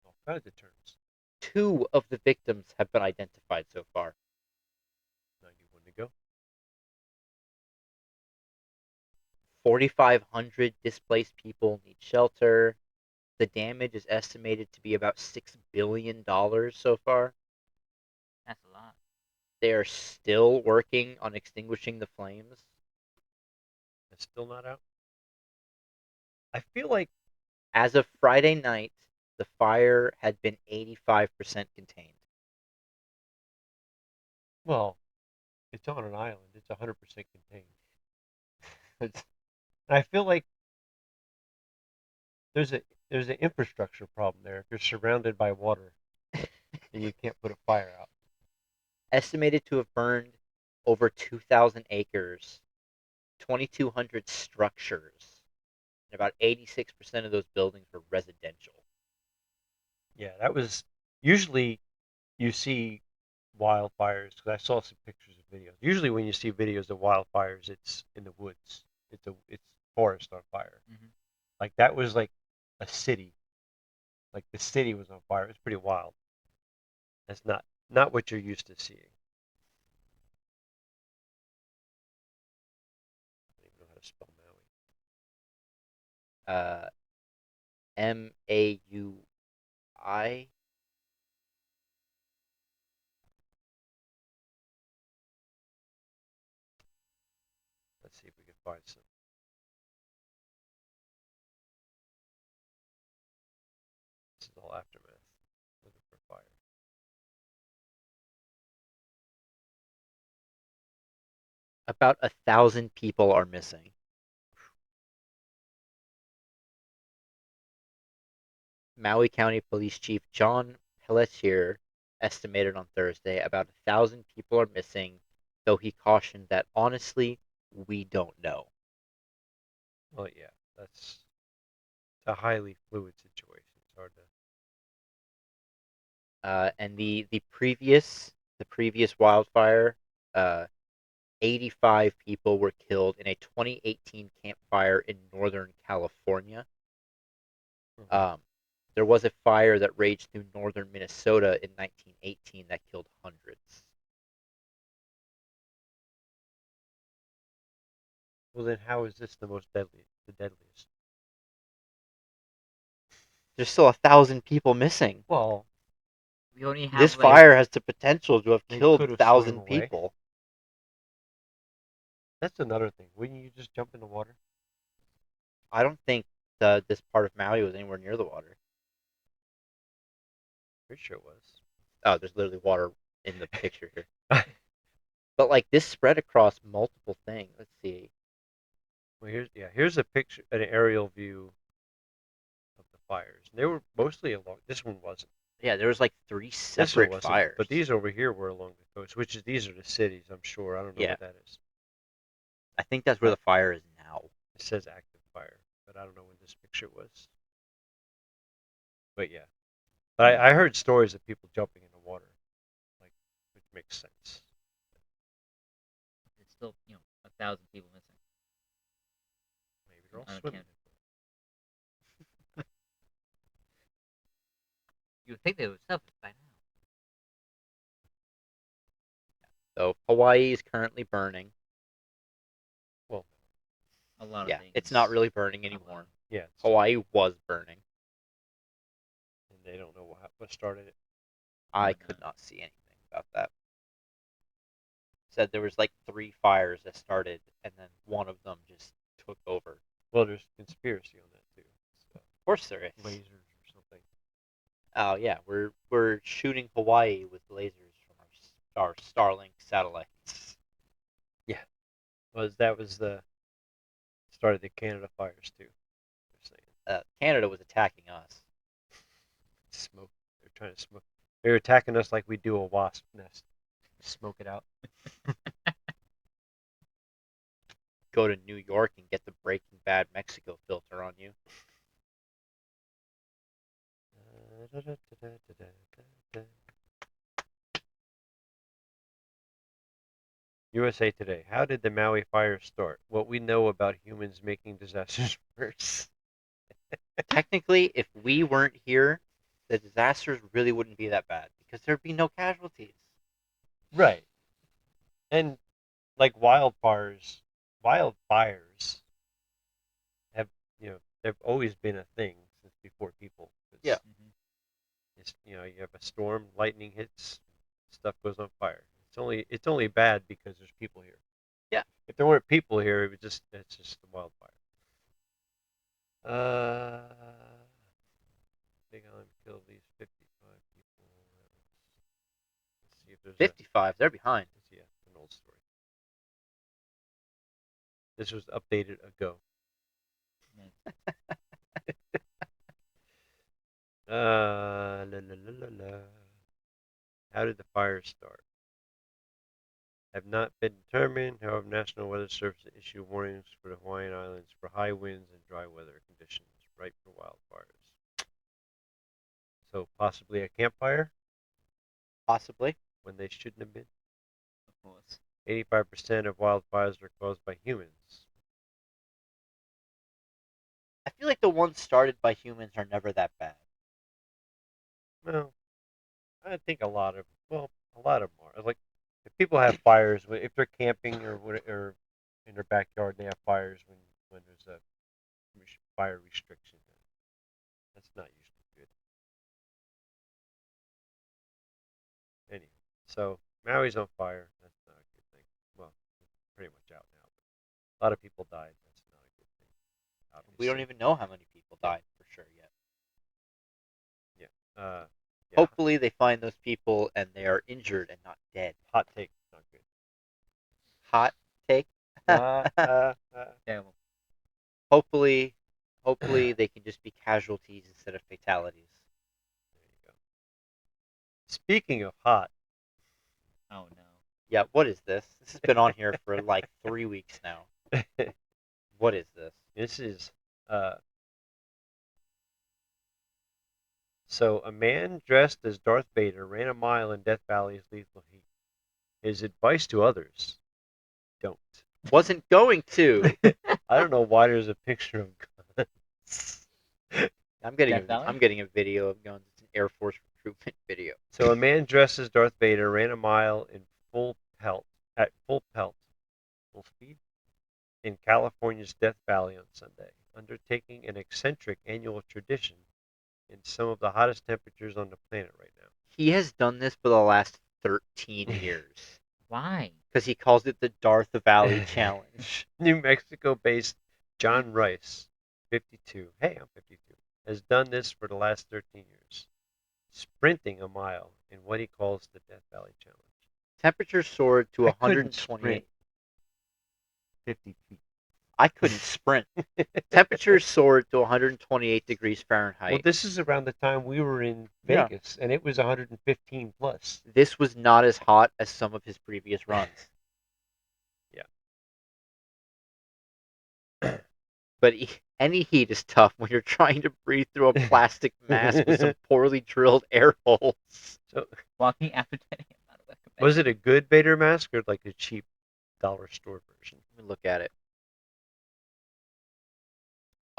All kinds of terms. 2 of the victims have been identified so far. 91 to go. 4,500 displaced people need shelter. The damage is estimated to be about $6 billion so far. That's a lot. They are still working on extinguishing the flames. It's still not out. I feel like as of Friday night, the fire had been 85% contained. Well, it's on an island. It's 100% contained. And I feel like there's an infrastructure problem there. If you're surrounded by water, and you can't put a fire out. Estimated to have burned over 2,000 acres, 2,200 structures, and about 86% of those buildings were residential. Yeah, that was usually you see wildfires because I saw some pictures of videos. Usually, when you see videos of wildfires, it's in the woods. It's forest on fire. Mm-hmm. Like that was like a city. Like the city was on fire. It was pretty wild. That's not what you're used to seeing. MAUI. Let's see if we can find some. This is all aftermath. Looking for fire. About 1,000 people are missing. Maui County Police Chief John Pelletier estimated on Thursday about 1,000 people are missing, though he cautioned that honestly, we don't know. Well, yeah, that's a highly fluid situation. It's hard to. And the previous wildfire, 85 people were killed in a 2018 campfire in Northern California. There was a fire that raged through northern Minnesota in 1918 that killed hundreds. Well, then how is this the most deadly? The deadliest? There's still 1,000 people missing. Well, We only have this like, fire has the potential to have They killed could have swam 1,000 away. people. That's another thing. Wouldn't you just jump in the water? I don't think this part of Maui was anywhere near the water. Pretty sure it was. Oh, there's literally water in the picture here. But like this spread across multiple things. Let's see. Well, here's a picture, an aerial view of the fires. They were mostly along. This one wasn't. Yeah, there was like 3 This one separate wasn't. fires. But these over here were along the coast, these are the cities. I'm sure. I don't know Yeah. what that is. I think that's where the fire is now. It says active fire, but I don't know when this picture was. But yeah, but I heard stories of people jumping in the water, like, which makes sense. It's still 1,000 people missing. Maybe they're all swimming. Unaccounted for. You would think they would surface by now. So Hawaii is currently burning. Well, A lot of yeah, things. it's not really burning anymore. Yeah, Hawaii was burning. and they don't know what started it. I could not see anything about that. Said there was like 3 fires that started, and then one of them just took over. Well, there's conspiracy on that too. So, Of course there is. lasers or something. Oh yeah, we're shooting Hawaii with lasers from our Starlink satellites. Yeah, that was the started the Canada fires too. They're saying Canada was attacking us. smoke. They're trying to smoke. They're attacking us like we do a wasp nest. Smoke it out. Go to New York and get the Breaking Bad Mexico filter on you. USA Today. How did the Maui Fire start? What we know about humans making disasters worse. Technically, if we weren't here, the disasters really wouldn't be that bad because there'd be no casualties. Right. And like wildfires have, they've always been a thing since before people. Yeah. It's, you have a storm, lightning hits, stuff goes on fire. It's only bad because there's people here. Yeah. If there weren't people here, it's just a wildfire. Big Island killed at least 55 people. Let's see if there's 55, they're behind. Yeah, an old story. This was updated ago. La, la, la, la, la. How did the fire start? Have not been determined. However, National Weather Service issued warnings for the Hawaiian Islands for high winds and dry weather conditions, ripe for wildfires. So possibly a campfire? Possibly. When they shouldn't have been. Of course. 85% of wildfires are caused by humans. I feel like the ones started by humans are never that bad. Well, I think a lot of them are. Like, if people have fires, if they're camping or in their backyard, they have fires when there's a fire restriction. That's not usually good. Anyway, so Maui's on fire. That's not a good thing. Well, it's pretty much out now. But a lot of people died. That's not a good thing. We don't Obviously. even know how many people died for sure yet. Yeah. Yeah. Hopefully they find those people and they are injured and not dead. Hot take. Not good. Hot take? Terrible. Hopefully they can just be casualties instead of fatalities. There you go. Speaking of hot, Oh no. Yeah, what is this? This has been on here for like 3 weeks now. What is this? this is so a man dressed as Darth Vader ran a mile in Death Valley's lethal heat. His advice to others: don't. Wasn't going to. I don't know why there's a picture of guns. I'm getting Death Valley? I'm getting a video of guns. It's an Air Force recruitment video. So a man dressed as Darth Vader ran a mile in full speed, in California's Death Valley on Sunday, undertaking an eccentric annual tradition in some of the hottest temperatures on the planet right now. He has done this for the last 13 years. Why? Because he calls it the Darth Valley Challenge. New Mexico-based John Rice, 52, hey, I'm 52, has done this for the last 13 years, sprinting a mile in what he calls the Death Valley Challenge. Temperatures soared to I couldn't 128. sprint 50 feet. I couldn't sprint. Temperatures soared to 128 degrees Fahrenheit. Well, this is around the time we were in Yeah. Vegas, and it was 115 plus. This was not as hot as some of his previous runs. Yeah. But any heat is tough when you're trying to breathe through a plastic mask with some poorly drilled air holes. So, Walking after 10 a.m. out of recommend. was it a good Vader mask or like a cheap dollar store version? Let me look at it.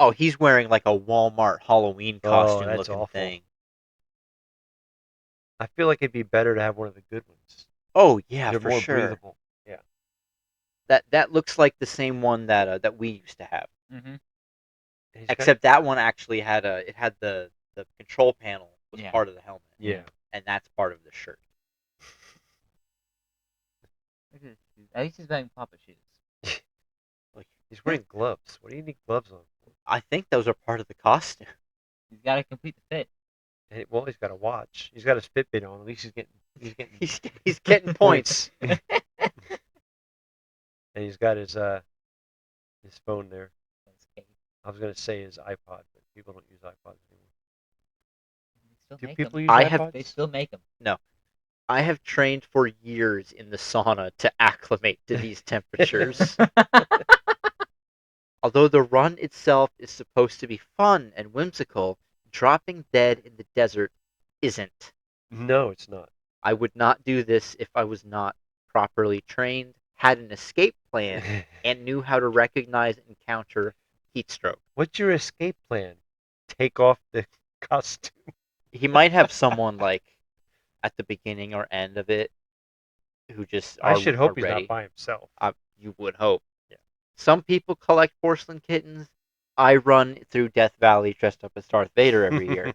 Oh, he's wearing like a Walmart Halloween costume that's looking awful. thing. I feel like it'd be better to have one of the good ones. Oh yeah, They're for more sure. breathable. Yeah. That looks like the same one that we used to have. Mm-hmm. Except that one actually had the control panel was Yeah. part of the helmet. Yeah. And that's part of the shirt. Look at his shoes. At least he's wearing Papa shoes. Like he's wearing gloves. What do you need gloves on? I think those are part of the costume. He's got to complete the fit. And, well, he's got a watch. He's got his Fitbit on. At least he's getting He's getting points. And he's got his phone there. I was gonna say his iPod, but people don't use iPods anymore. Still Do make people 'em. use I iPods? have- They still make them. No. I have trained for years in the sauna to acclimate to these temperatures. Although the run itself is supposed to be fun and whimsical, dropping dead in the desert isn't. No, it's not. I would not do this if I was not properly trained, had an escape plan, and knew how to recognize and counter heat stroke. What's your escape plan? Take off the costume. He might have someone like at the beginning or end of it who just I should hope are he's ready. not by himself. You would hope. Yeah. Some people collect porcelain kittens. I run through Death Valley dressed up as Darth Vader every year.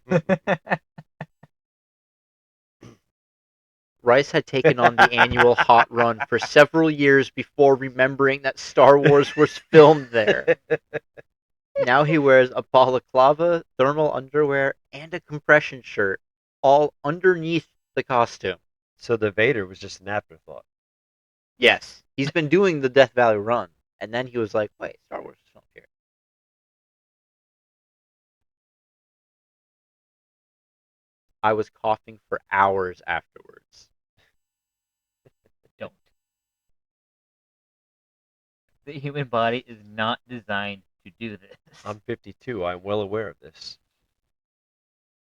Rice had taken on the annual hot run for several years before remembering that Star Wars was filmed there. Now he wears a balaclava, thermal underwear, and a compression shirt, all underneath the costume. So the Vader was just an afterthought. Yes, he's been doing the Death Valley run, and then he was like, wait, Star Wars is filmed here. I was coughing for hours afterwards. Don't. The human body is not designed to do this. I'm 52. I'm well aware of this.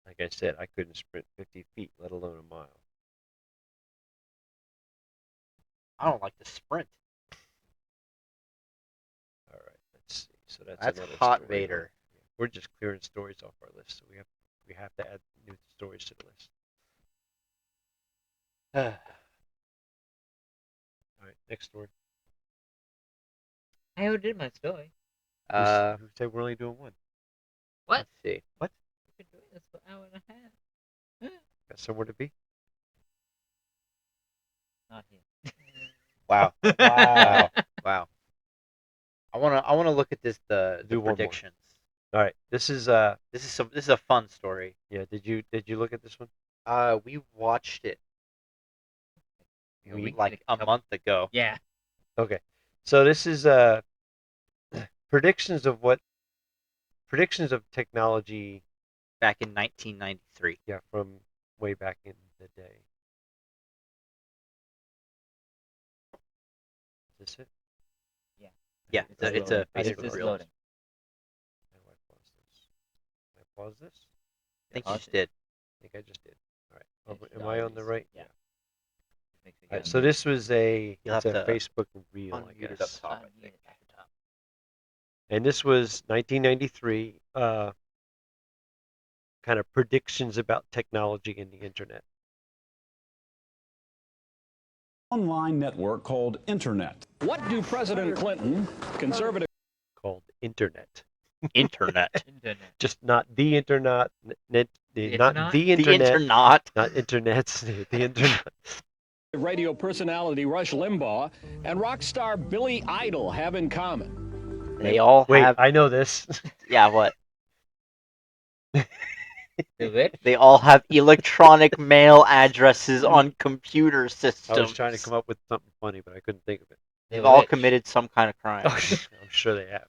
Like I said, I couldn't sprint 50 feet, let alone a mile. I don't like to sprint. All right, let's see. So that's That's another hot story. Vader. We're just clearing stories off our list, so we have to add new stories to the list. All right, next story. I overdid my story. Who said we're only doing one? What? Let's see. What? We've been doing this for an hour and a half. Got somewhere to be? Not here. Wow. Wow. Wow. I wanna look at this the Do one more. predictions. All right. This is This is a fun story. yeah. Did you look at this one? We watched it We like a month ago. Yeah. Okay. So this is predictions of technology. Back in 1993. Yeah, from way back in the day. Is this it? Yeah. Yeah, it's a It's Facebook just Reels. loading. How do I pause this? Can I pause this? I think you Pause just it. did. I think I just did. All right. Yeah, just Am I on the always- right? yeah. Makes it All right. go So mute. this was a You'll it's have a to Facebook reel, I unmute it up guess. top, I Unmute think. it at the top. And this was 1993. Kind of predictions about technology and the internet. Online network called Internet. What do President Clinton, conservative Called internet. Internet. Internet. Just not the internet. Not the internet. The internet. Not internet. The internet. radio personality Rush Limbaugh and rock star Billy Idol have in common? They all Wait, have. I know this. Yeah, what? It? They all have electronic mail addresses on computer systems. I was trying to come up with something funny, but I couldn't think of it. They've all committed some kind of crime. I'm sure they have.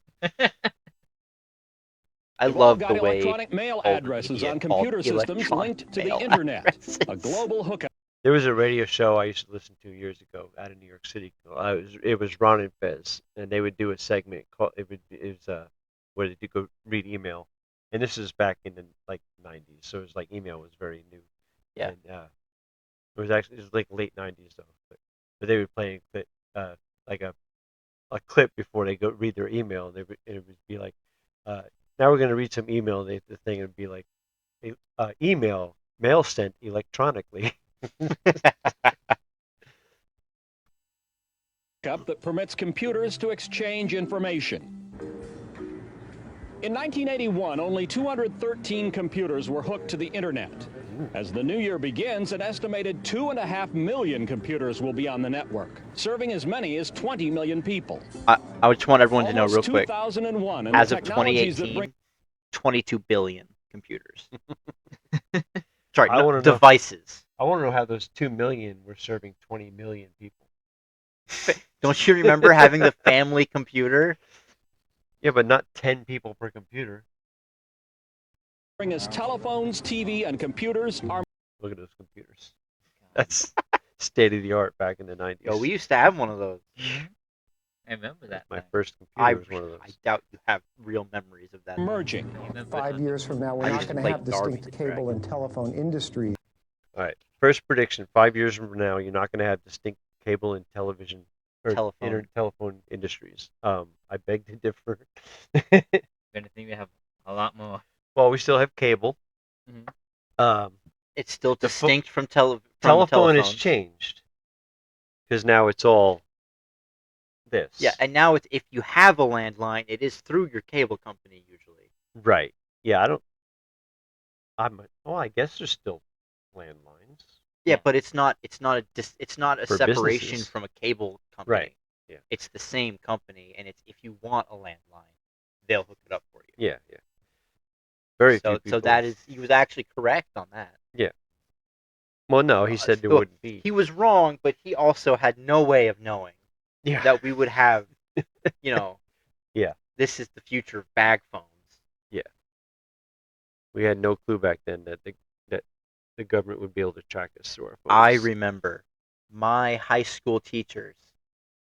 I They've all love got the way electronic mail old addresses media on called computer systems electronic linked to the mail internet. addresses. A global hookup. There was a radio show I used to listen to years ago out of New York City. It was Ron and Fez, and they would do a segment called it was where they go read email, and this is back in the like 90s, so it was like email was very new. Yeah. And, it was like late 90s though, but they were playing like a clip before they go read their email, and it would be like, now we're gonna read some email. The thing would be like, email mail sent electronically. That permits computers to exchange information. In 1981, only 213 computers were hooked to the internet. As the new year begins, an estimated 2.5 million computers will be on the network, serving as many as 20 million people. I just want everyone to know real Almost quick. 2001, and As the of technologies that 2018, 22 billion computers. I Sorry, wanna know- devices. I want to know how those 2 million were serving 20 million people. Don't you remember having the family computer? Yeah, but not 10 people per computer. as telephones, TV, and computers are. Look at those computers. That's state of the art back in the 90s. Yo, we used to have one of those. I remember that. My thing. first computer was one of those. I doubt you have real memories of that. Merging. 5 years from now, we're I not used to going to play have Darby distinct the cable and telephone industries. All right. First prediction: 5 years from now, you're not going to have distinct cable and television or telephone industries. I beg to differ. If anything, we have a lot more. Well, we still have cable. Mhm. It's still the distinct from telephone telephones. has changed because now it's all this. Yeah, and now it's, if you have a landline, it is through your cable company usually. Right. Yeah, I guess there's still landlines. Yeah, but it's not a For separation businesses. from a cable company. Right. Yeah. It's the same company, and it's if you want a landline, they'll hook it up for you. Yeah, yeah. Very few So people. that is, he was actually correct on that. Yeah. Well, no, he said there So wouldn't be. He was wrong, but he also had no way of knowing that we would have, Yeah. this is the future of bag phones. Yeah. We had no clue back then that the government would be able to track us through our phones. I remember my high school teachers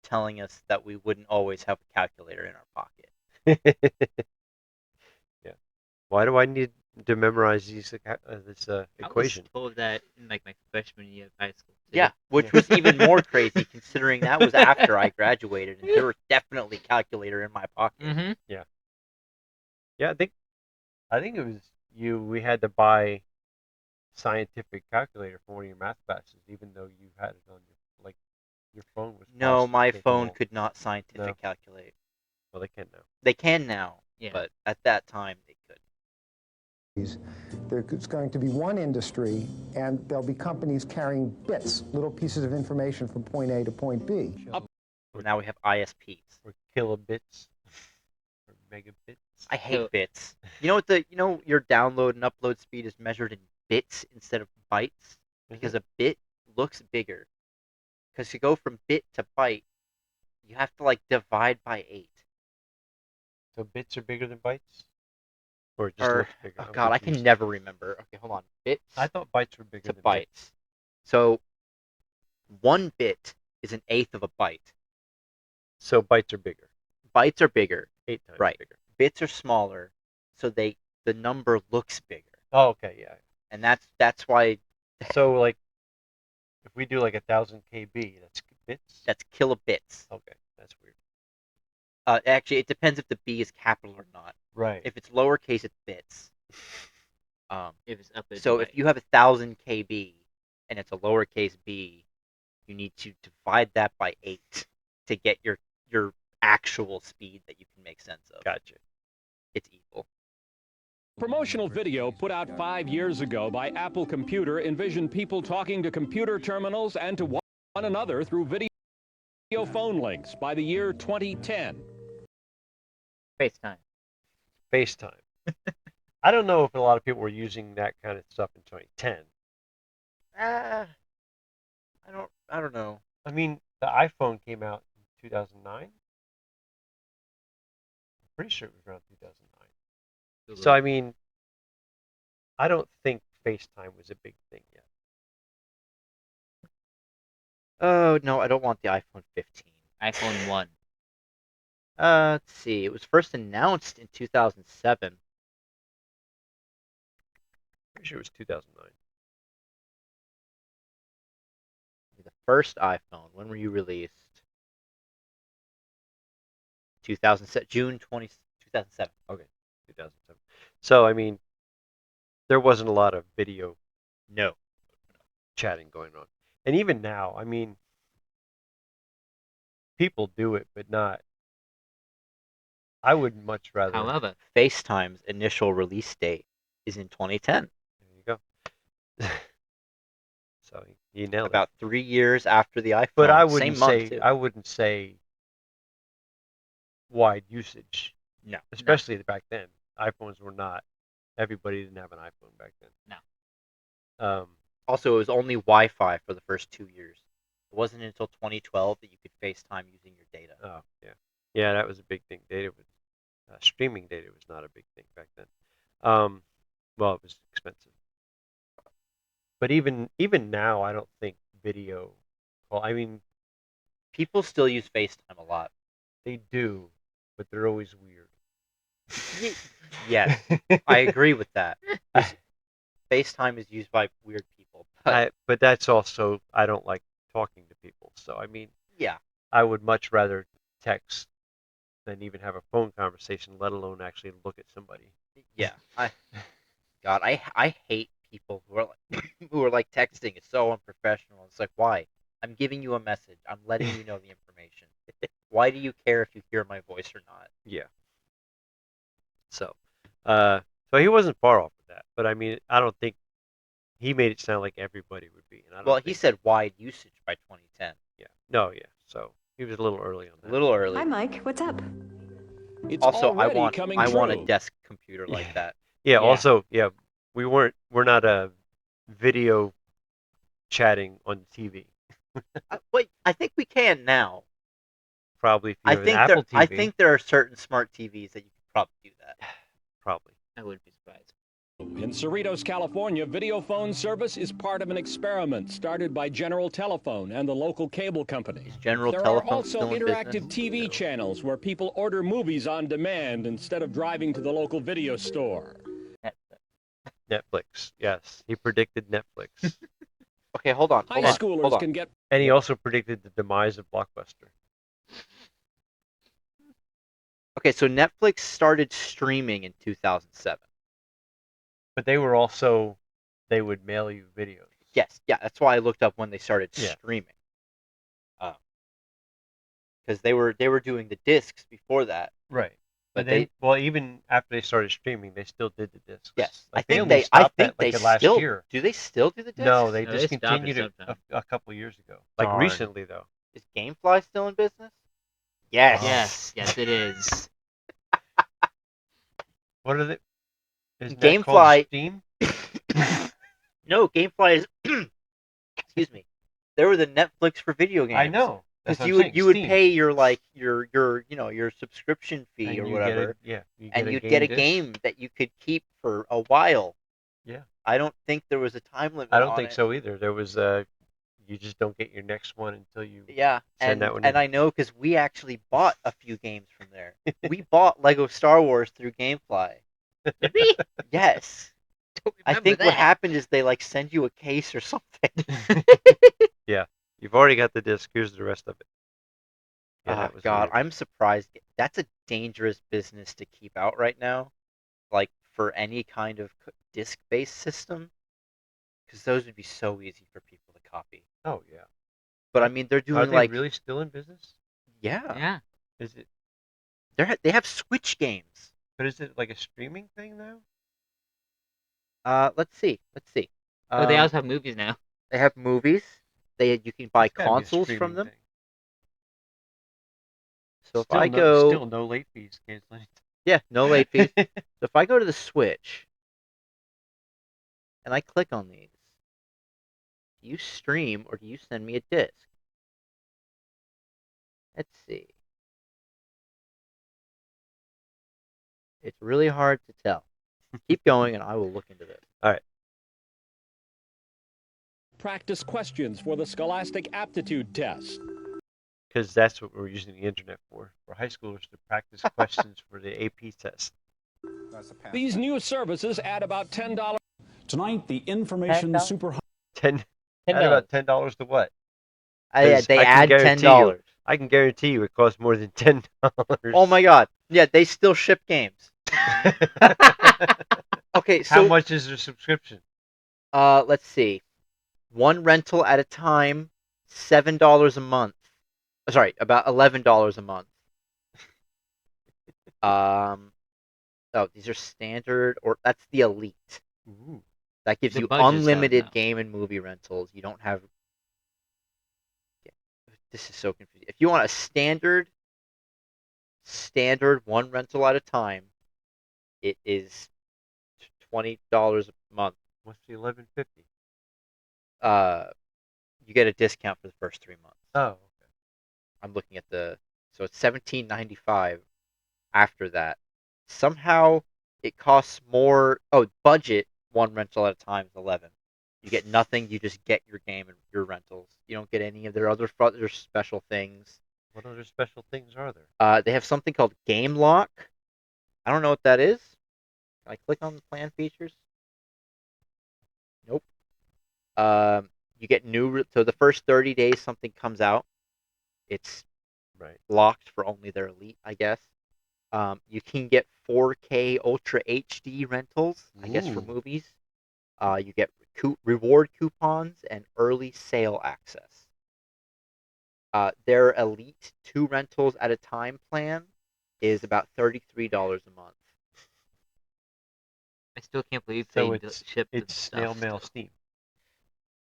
telling us that we wouldn't always have a calculator in our pocket. Yeah. Why do I need to memorize this equation? I was told that in like my freshman year of high school. too. Yeah, which was even more crazy considering that was after I graduated, and there was definitely a calculator in my pocket. Mm-hmm. Yeah. Yeah, I think it was you. We had to buy scientific calculator for one of your math classes, even though you had it on your phone was. No, my capable. phone could not scientific No. calculate. Well, they can now. They can now, Yeah. but at that time they could. There's going to be one industry, and there'll be companies carrying bits, little pieces of information from point A to point B. Now we have ISPs. Or kilobits. Or megabits. I hate bits. You know what your download and upload speed is measured in bits instead of bytes? Because a bit looks bigger. Because to go from bit to byte, you have to like divide by 8. So bits are bigger than bytes? Or it just looks bigger? Oh I'm god, I confused. can never remember. Okay, hold on. Bits I thought bytes were bigger to than bytes. bits. So 1 bit is an eighth of a byte. So bytes are bigger. Bytes are bigger. 8 times Right. bigger. Bits are smaller, so the number looks bigger. Oh, okay, yeah. And that's why So like, if we do like 1,000 KB, that's bits. that's kilobits. Okay, that's weird. Actually, it depends if the B is capital or not. Right. If it's lowercase, it's bits. If it's up, it's So byte. if you have 1,000 KB and it's a lowercase b, you need to divide that by 8 to get your actual speed that you can make sense of. Gotcha. It's evil. Promotional video put out 5 years ago by Apple Computer envisioned people talking to computer terminals and to one another through video phone links by the year 2010. FaceTime. FaceTime. I don't know if a lot of people were using that kind of stuff in 2010. I don't know. I mean, the iPhone came out in 2009. I'm pretty sure it was around 2009. So, I mean, I don't think FaceTime was a big thing yet. Oh, no, I don't want the iPhone 15. iPhone 1. Let's see. It was first announced in 2007. Pretty sure it was 2009. The first iPhone. When were you released? 2007. June 2007. Okay, 2007. So, I mean, there wasn't a lot of video chatting going on. And even now, I mean, people do it, but not. I would much rather. However, FaceTime's initial release date is in 2010. There you go. So you nailed About 3 years after the iPhone. But I wouldn't same month, say too. I wouldn't say wide usage. No. Especially back then. iPhones were not. Everybody didn't have an iPhone back then. No. Also, it was only Wi-Fi for the first 2 years. It wasn't until 2012 that you could FaceTime using your data. Oh, yeah. Yeah, that was a big thing. Data was streaming data was not a big thing back then. Well, it was expensive. But even now, I don't think video. Well, I mean, people still use FaceTime a lot. They do, but they're always weird. Yes, I agree with that. FaceTime is used by weird people. But that's also, I don't like talking to people. So, I mean, yeah, I would much rather text than even have a phone conversation, let alone actually look at somebody. Yeah, I hate people who are like texting. It's so unprofessional. It's like, why? I'm giving you a message. I'm letting you know the information. Why do you care if you hear my voice or not? Yeah. So he wasn't far off with that. But I mean, I don't think he made it sound like everybody would be. And Well, he said wide usage by 2010. Yeah. No, yeah. So he was a little early on that. A little early. Hi, Mike. What's up? It's also, I already want coming a true. desk computer like that. Yeah. Also, yeah, we're not a video chatting on TV. Wait, I think we can now. Probably if you have an think Apple TV. I think there are certain smart TVs that you could probably do that. Probably. I wouldn't be surprised. In Cerritos, California, video phone service is part of an experiment started by General Telephone and the local cable company. General There Telephone are also still in interactive business? TV channels where people order movies on demand instead of driving to the local video store. Netflix. Yes, he predicted Netflix. Okay, hold on. High schoolers can get. And he also predicted the demise of Blockbuster. Okay, so Netflix started streaming in 2007. But they would mail you videos. Yes, yeah, that's why I looked up when they started Yeah. streaming. Because they were doing the discs before that. Right. But then, well, even after they started streaming, they still did the discs. Yes, Like, I think only they. I stopped think that like they last still. year. Do they still do the discs? No, they No, they stopped it discontinued it sometime. a couple years ago. Like Darn. recently, though. Is GameFly still in business? Yes. Yes, yes, it is. What are they? Isn't that called GameFly. Steam? No, GameFly is. Excuse me. They were the Netflix for video games. I know. That's Because what I'm you saying, would Steam. pay your subscription fee And or you whatever, get you'd get a disc. game that you could keep for a while. Yeah. I don't think there was a time limit. I don't on think it. so either. There was you just don't get your next one until you Yeah, send that one and in. I know because we actually bought a few games from there. We bought Lego Star Wars through GameFly. Did we? Yes. Don't I remember think what that. happened is they like send you a case or something. Yeah. You've already got the disc. Here's the rest of it. Yeah, Oh that was God, weird. I'm surprised. That's a dangerous business to keep out right now, like for any kind of disc-based system, because those would be so easy for people to copy. Oh yeah. But I mean, they're doing Are they like really still in business? yeah, Yeah. Is it? they have Switch games. But is it like a streaming thing now? Let's see. Oh, they also have movies now. They have movies. You can buy It's gotta be a consoles from streaming them. thing. So if Still I no, go, still no late fees canceling. yeah, no late fees. So if I go to the Switch and I click on these, do you stream or do you send me a disc? Let's see. It's really hard to tell. Keep going and I will look into this. All right. Practice questions for the Scholastic Aptitude Test. Because that's what we're using the internet for high schoolers to practice questions for the AP test. These new services add about $10. Tonight, the information $10? super. Add about $10 to what? Yeah, 'Cause they I can add guarantee $10. you- I can guarantee you it costs more than $10. Oh my God! Yeah, they still ship games. Okay, so How much is their subscription? let's see. One rental at a time, $7 a month. Sorry, about $11 a month. Oh, these are standard, or that's the elite. Ooh. That gives The you budget's unlimited down now. game and movie rentals. You don't have. Yeah, this is so confusing. If you want a standard one rental at a time, it is $20 a month. What's the $11.50? You get a discount for the first 3 months. Oh, okay. I'm looking at so it's $17.95 after that. Somehow it costs more. Oh, budget one rental at a time is $11. You get nothing. You just get your game and your rentals. You don't get any of their other special things. What other special things are there? They have something called Game Lock. I don't know what that is. Can I click on the plan features? Nope. You get so the first 30 days something comes out. It's right. Locked for only their elite, I guess. You can get 4K Ultra HD rentals, I guess, for Ooh. movies. You get reward coupons and early sale access. Their elite 2 rentals at a time plan is about $33 a month. I still can't believe So they it's ship the snail stuff mail still. Steam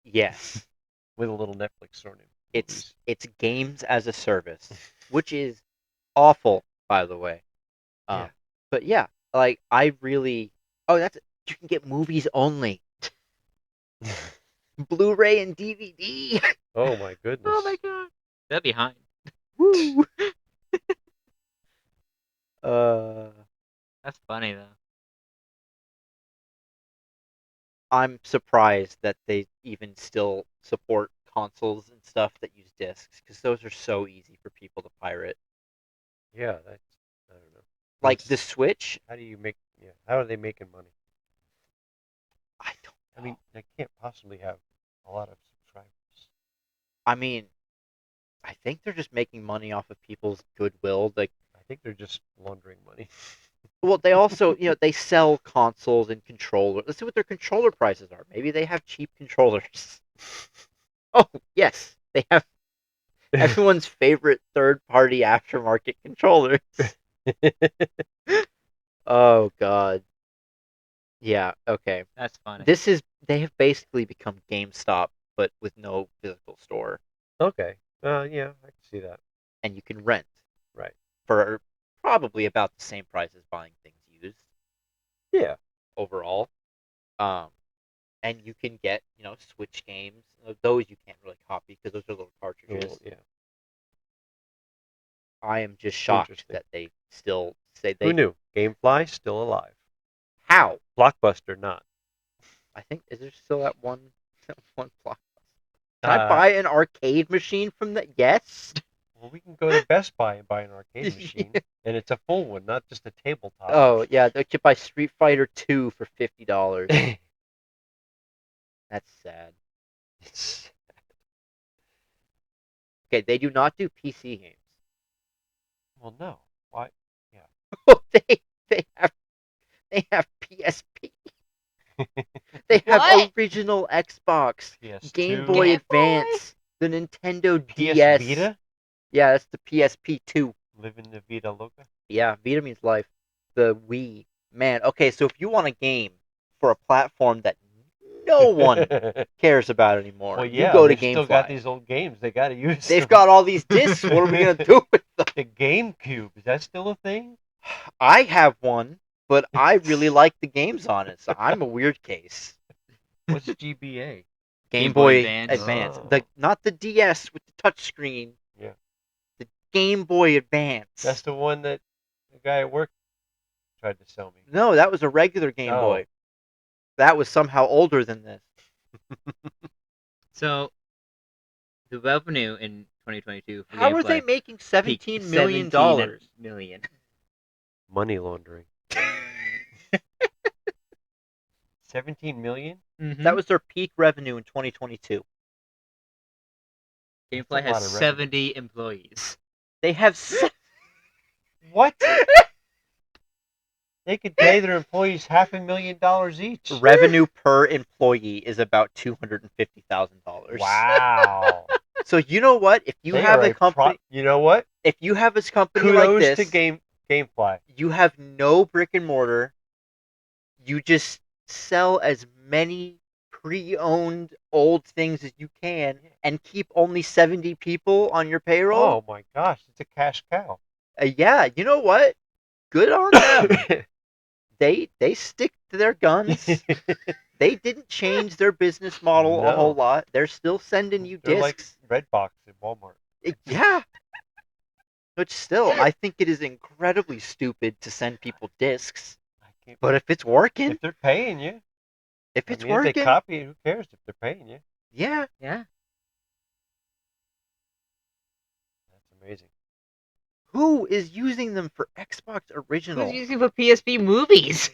Yes. with a little Netflix thrown in. It's games as a service, which is awful, by the way. Yeah. But yeah, like I really. Oh, you can get movies only. Blu-ray and DVD. Oh my goodness. Oh my God. They're behind. Woo. That's funny though. I'm surprised that they even still support consoles and stuff that use discs, because those are so easy for people to pirate. Yeah, that's I don't know. Like That's- the Switch. How do you make? Yeah, how are they making money? I don't. I mean, they can't possibly have a lot of subscribers. I mean, I think they're just making money off of people's goodwill. Like, I think they're just laundering money. well, they also, they sell consoles and controllers. Let's see what their controller prices are. Maybe they have cheap controllers. Oh, yes, they have everyone's favorite third-party aftermarket controllers. Oh God. Yeah. Okay. That's funny. They have basically become GameStop, but with no physical store, Okay. Yeah, I can see that. and you can rent Right. for probably about the same price as buying things used Yeah. overall. And you can get Switch games. Those you can't really copy because those are little cartridges. Well, yeah. I am just shocked Interesting. that they still say Who knew? Gamefly still alive. How? Blockbuster not. I think is there still that one block? Can I buy an arcade machine from that? Yes. Well, we can go to Best Buy and buy an arcade machine, and it's a full one, not just a tabletop. Oh yeah, they could buy Street Fighter 2 for $50. That's sad. It's Okay, they do not do PC games. well, no. Why? they have PSP. They have What? original Xbox, PS2. Game Boy Game Advance, the Nintendo PS DS. Vita? Yeah, that's the PSP 2. Living the Vita Loca? Yeah, Vita means life. The Wii. Man, okay, so if you want a game for a platform that no one cares about anymore, Well, yeah, you go to they've still got Gamefly. these old games. They got to use They've them. got all these discs. What are we going to do with them? The GameCube. Is that still a thing? I have one, but I really like the games on it, so I'm a weird case. What's GBA? Game Boy Boy Advance. Advance. Oh. Not the DS with the touchscreen. Yeah. The Game Boy Advance. That's the one that the guy at work tried to sell me. No, that was a regular Game Oh. Boy. That was somehow older than this. So, the revenue in 2022 for How are Gamefly they making peaked $17 million? 17 million. Money laundering. 17 million? That was their peak revenue in 2022. That's Gamefly a has lot of revenue. 70 employees. They have What? They could pay their employees $500,000 each. revenue per employee is about $250,000. Wow. So you know what? If you They have are a company, you know what? if you have a company Kudos like this, to Gamefly. you have no brick and mortar. You just sell as many pre-owned old things as you can, and keep only 70 people on your payroll. Oh my gosh, it's a cash cow. Yeah, you know what? Good on them. They stick to their guns. They didn't change their business model a No. whole lot. They're still sending you They're like discs. Redbox at Walmart. Yeah. But still, I think it is incredibly stupid to send people discs. But if it's working, If they're paying you, if I it's mean, if they working, copy it, who cares if they're paying you? yeah. Yeah. That's amazing. Who is using them for Xbox Original? Who's using for PSP movies?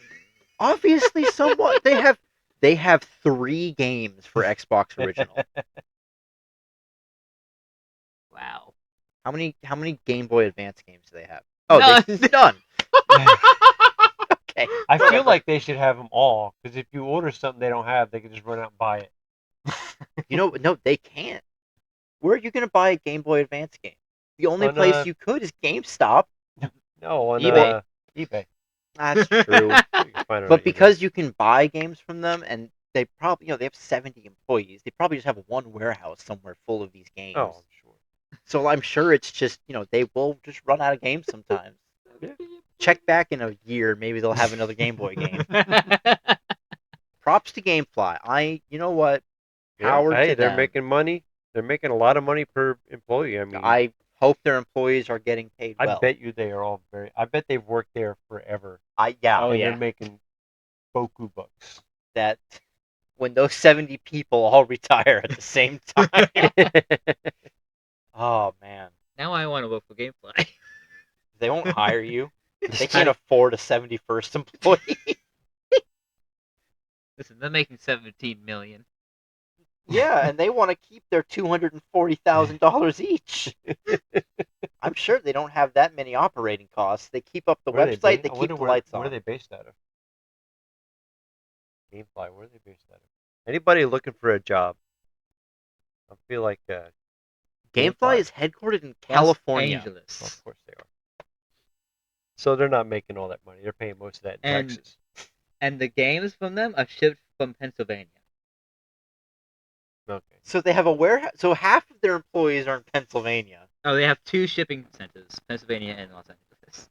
Obviously, someone they have 3 games for Xbox Original. Wow. How many Game Boy Advance games do they have? Oh, None. None. Okay. I feel like they should have them all, because if you order something they don't have, they can just run out and buy it. No, they can't. Where are you going to buy a Game Boy Advance game? The only On, place you could is GameStop. No, on eBay. eBay. That's true. You can find it on But eBay. because you can buy games from them, and they probably, they have 70 employees, they probably just have one warehouse somewhere full of these games. Oh, I'm sure. So I'm sure it's just, they will just run out of games sometimes. Yeah. Check back in a year, maybe they'll have another Game Boy game. Props to Gamefly. You know what? Power hey, to they're them. making money. They're making a lot of money per employee. I mean, I hope their employees are getting paid I well. bet you they are all I bet they've worked there forever. Yeah. Oh, and yeah. they're making boku bucks. That when those 70 people all retire at the same time. Oh, man. Now I want to work for Gamefly. They won't hire you. They can't afford a 71st employee. Listen, they're making 17 million. Yeah, and they want to keep their $240,000 each. I'm sure they don't have that many operating costs. They keep up the website. They keep the lights on. Where are they based out of? Gamefly. Where are they based out of? Anybody looking for a job? I feel like Gamefly is headquartered in California. Los Angeles. Well, of course they are. So they're not making all that money. They're paying most of that in And taxes. and the games from them are shipped from Pennsylvania. Okay. So they have a warehouse. So half of their employees are in Pennsylvania. Oh, they have 2 shipping centers, Pennsylvania and Los Angeles.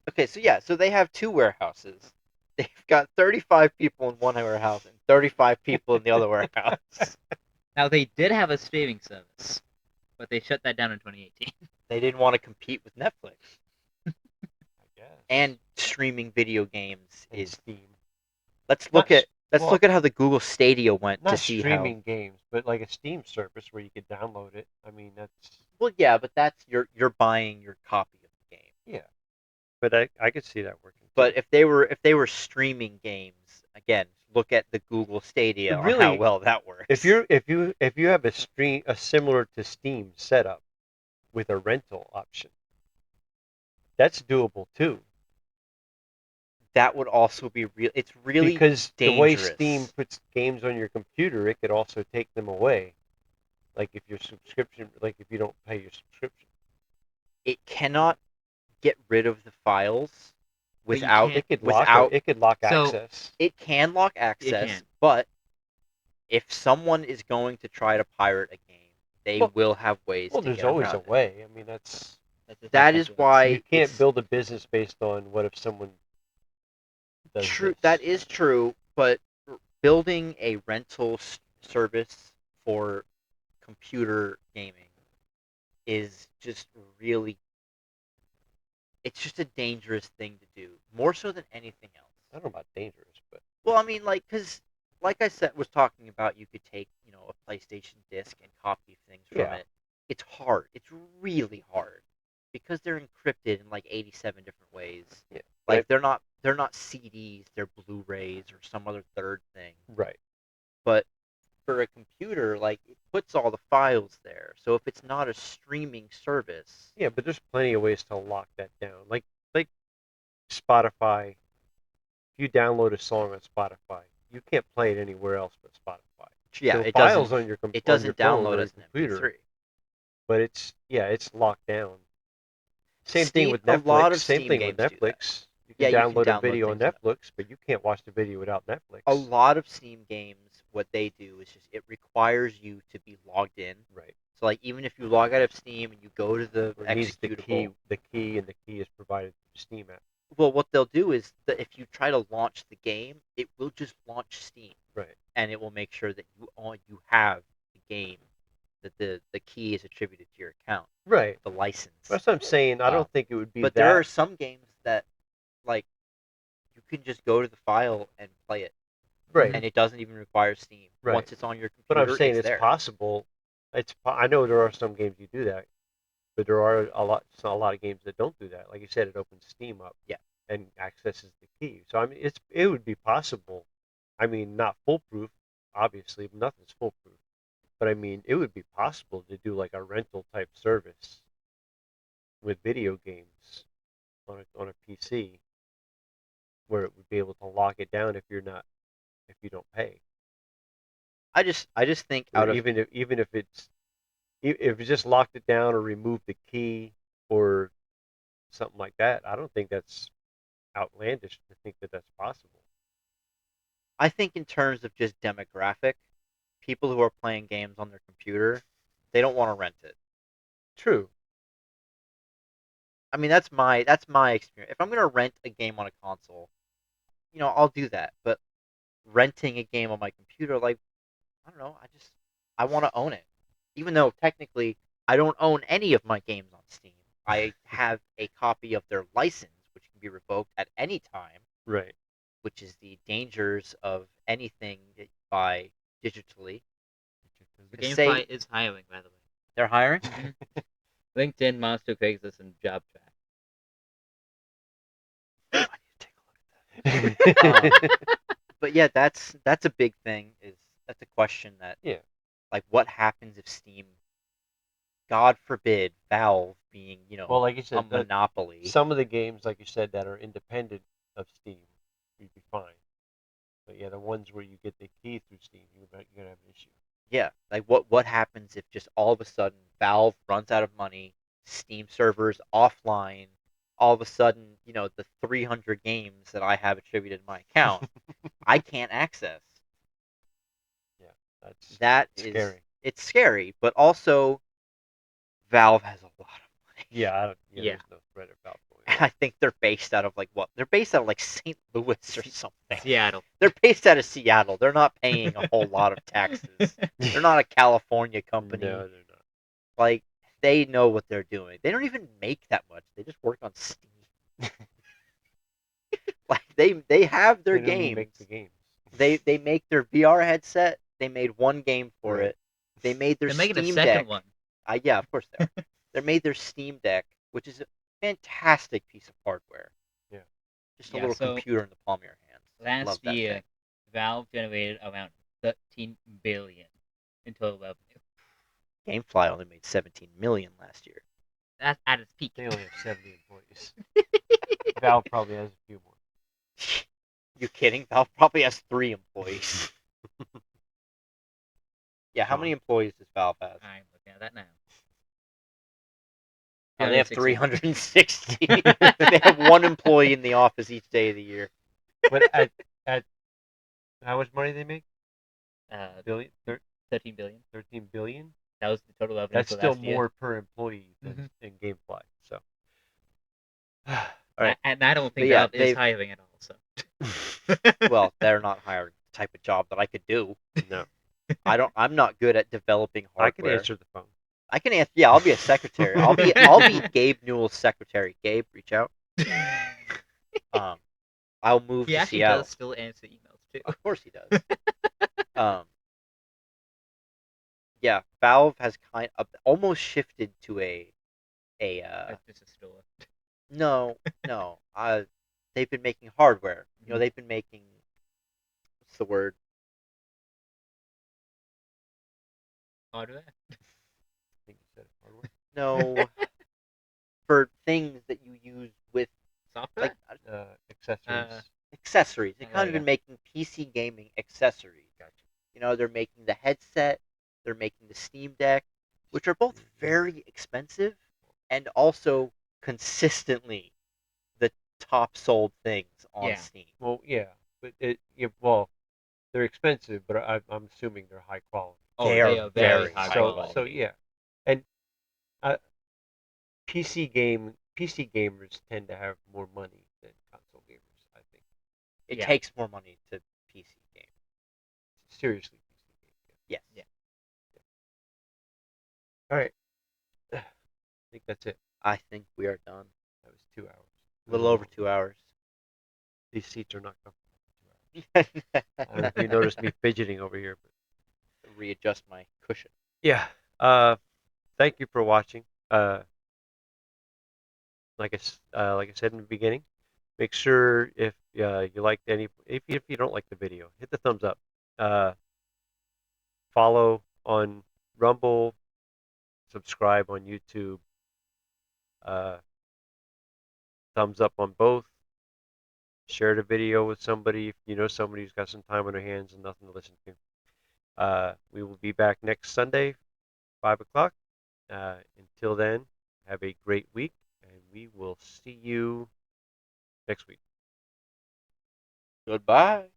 Okay, so yeah, so they have 2 warehouses. They've got 35 people in one warehouse and 35 people in the other warehouse. Now they did have a streaming service, but they shut that down in 2018. They didn't want to compete with Netflix. I guess. And streaming video games And is Steam. Let's Not look at well, look at how the Google Stadia went Not to see streaming how. games, but like a Steam service where you could download it. I mean, that's Well, yeah, but that's you're buying your copy of the game. yeah. But I could see that working. But too. if they were streaming games, again, look at the Google Stadia on how Really, well that works. if you have a similar to Steam setup with a rental option, that's doable too. That would also be real. It's really Because dangerous. the way Steam puts games on your computer, it could also take them away. Like if your subscription, like if you don't pay your subscription, It cannot get rid of the files But you without can't- it could lock So- access. It can lock access, can. but if someone is going to try to pirate a game, they Well- will have ways Well, to there's get always a around it. way. I mean, that's That is why you can't it's build a business based on what if someone does true. this. That is true, but building a rental service for computer gaming is just really. It's just a dangerous thing to do, more so than anything else. I don't know about dangerous, but Well, I mean, because, like I said, was talking about, you could take, a PlayStation disc and copy things from Yeah. it. It's hard. It's really hard because they're encrypted in like 87 different ways. Yeah. Like they're not CDs, they're Blu-rays or some other third thing. right. But for a computer, like it puts all the files there. So if it's not a streaming service, Yeah, but there's plenty of ways to lock that down. Like Spotify. If you download a song on Spotify, you can't play it anywhere else but Spotify. yeah, The it files doesn't. on your It on doesn't your phone download or as an computer, MP3. but it's locked down. Same thing Steam- with a Netflix. lot of Same Steam thing with games do that. Netflix. You Yeah, can you can download a download video on things on Netflix, but you can't watch the video without Netflix. A lot of Steam games, what they do is just it requires you to be logged in. Right. So like even if you log out of Steam and you go to the Or it needs the executable, key, and the key is provided through Steam app. well, what they'll do is that if you try to launch the game, it will just launch Steam, Right. and it will make sure that you have the game, that the key is attributed to your account, Right. the license. That's what I'm saying. I don't think it would be But that. there are some games that, like, you can just go to the file and play it, Right. and it doesn't even require Steam. Right. Once it's on your computer, But I'm saying it's there. possible. I know there are some games you do that, but there are a lot of games that don't do that. Like you said, it opens Steam up. Yeah. And accesses the key. So I mean, it would be possible. I mean, not foolproof, obviously. Nothing's foolproof. But I mean, it would be possible to do like a rental type service with video games on a PC, where it would be able to lock it down if you don't pay. I just think Or out of even if you just locked it down or removed the key or something like that, I don't think that's outlandish to think that that's possible. I think in terms of just demographic, people who are playing games on their computer, they don't want to rent it. True. I mean, that's my experience. If I'm gonna rent a game on a console, I'll do that. But renting a game on my computer, like, I don't know, I want to own it. Even though technically I don't own any of my games on Steam. I have a copy of their license, which can be revoked at any time. Right. Which is the dangers of anything that you buy digitally. The Because Gamefly is hiring, by the way. They're hiring? LinkedIn, Monster, Craigslist, and JobTrack. But yeah, that's a big thing. That's a question that like what happens if Steam, God forbid, Valve being Well, like you said, a monopoly. Some of the games, like you said, that are independent of Steam, you'd be fine. But yeah, the ones where you get the key through Steam, you're gonna have an issue. Yeah, like what happens if just all of a sudden Valve runs out of money, Steam servers offline, all of a sudden, the 300 games that I have attributed to my account, I can't access. Yeah, That is scary. It's scary, but also Valve has a lot of money. Yeah, Yeah. there's no threat of Valve going And I think they're based out of what? They're based out of St. Louis or something. Seattle. They're based out of Seattle. They're not paying a whole lot of taxes. They're not a California company. No, they're not. Like, they know what they're doing. They don't even make that much. They just work on Steam. Like, they have their They don't even games. make the games. They make their VR headset. They made one game for it. They made their They're making a Steam second Deck. one. Yeah, of course they are. They made their Steam Deck, which is a fantastic piece of hardware. Yeah. Just a little computer in the palm of your hand. Love Last that year, thing. Valve generated around 13 billion in total revenue. Gamefly only made 17 million last year. That's at its peak. They only have 70 employees. Valve probably has a few more. You kidding? Valve probably has 3 employees. Yeah, how many employees does Valve have? I'm looking at that now. Oh, they have 360. They have 1 employee in the office each day of the year. But at how much money they make? Billion? 13 billion. 13 billion? That was the total revenue. That's for still last year. more per employee than in Gamefly. So, all right. And I don't think But yeah, Valve is hiring at all. So, well, they're not hiring the type of job that I could do. No. I'm not good at developing hardware. I can answer the phone. I can answer. Yeah, I'll be a secretary. I'll be Gabe Newell's secretary. Gabe, reach out. I'll move he to actually Seattle. does still answer emails too. Of course he does. Yeah, Valve has kind of almost shifted to Just a store. no. They've been making hardware. They've been making, what's the word? Hardware. I think you said hardware. No, for things that you use with software, accessories. Accessories. They've kind of yeah. been making PC gaming accessories. Gotcha. They're making the headset. They're making the Steam Deck, which are both very expensive and also consistently the top sold things on Steam. Well, yeah, but they're expensive, but I'm assuming they're high quality. Oh, they are very high quality. So yeah, and PC gamers tend to have more money than console gamers. I think it takes more money to PC game. Seriously, PC game. Yes. Yeah. All right. I think that's it. I think we are done. That was 2 hours. A little over 2 hours. These seats are not comfortable. I don't know if you noticed me fidgeting over here, but readjust my cushion. Yeah. Thank you for watching. Like I said in the beginning, make sure if you liked if you don't like the video, hit the thumbs up. Follow on Rumble, subscribe on YouTube. Thumbs up on both. Share the video with somebody if you know somebody who's got some time on their hands and nothing to listen to. We will be back next Sunday, 5 o'clock. Until then, have a great week, and we will see you next week. Goodbye.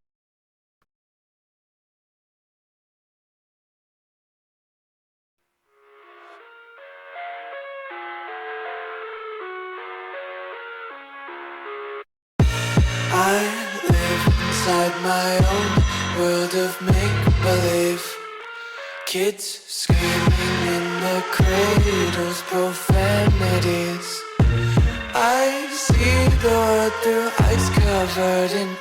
I live inside my own world of make-believe. Kids screaming in the cradles, profanities. I see the world through ice covered in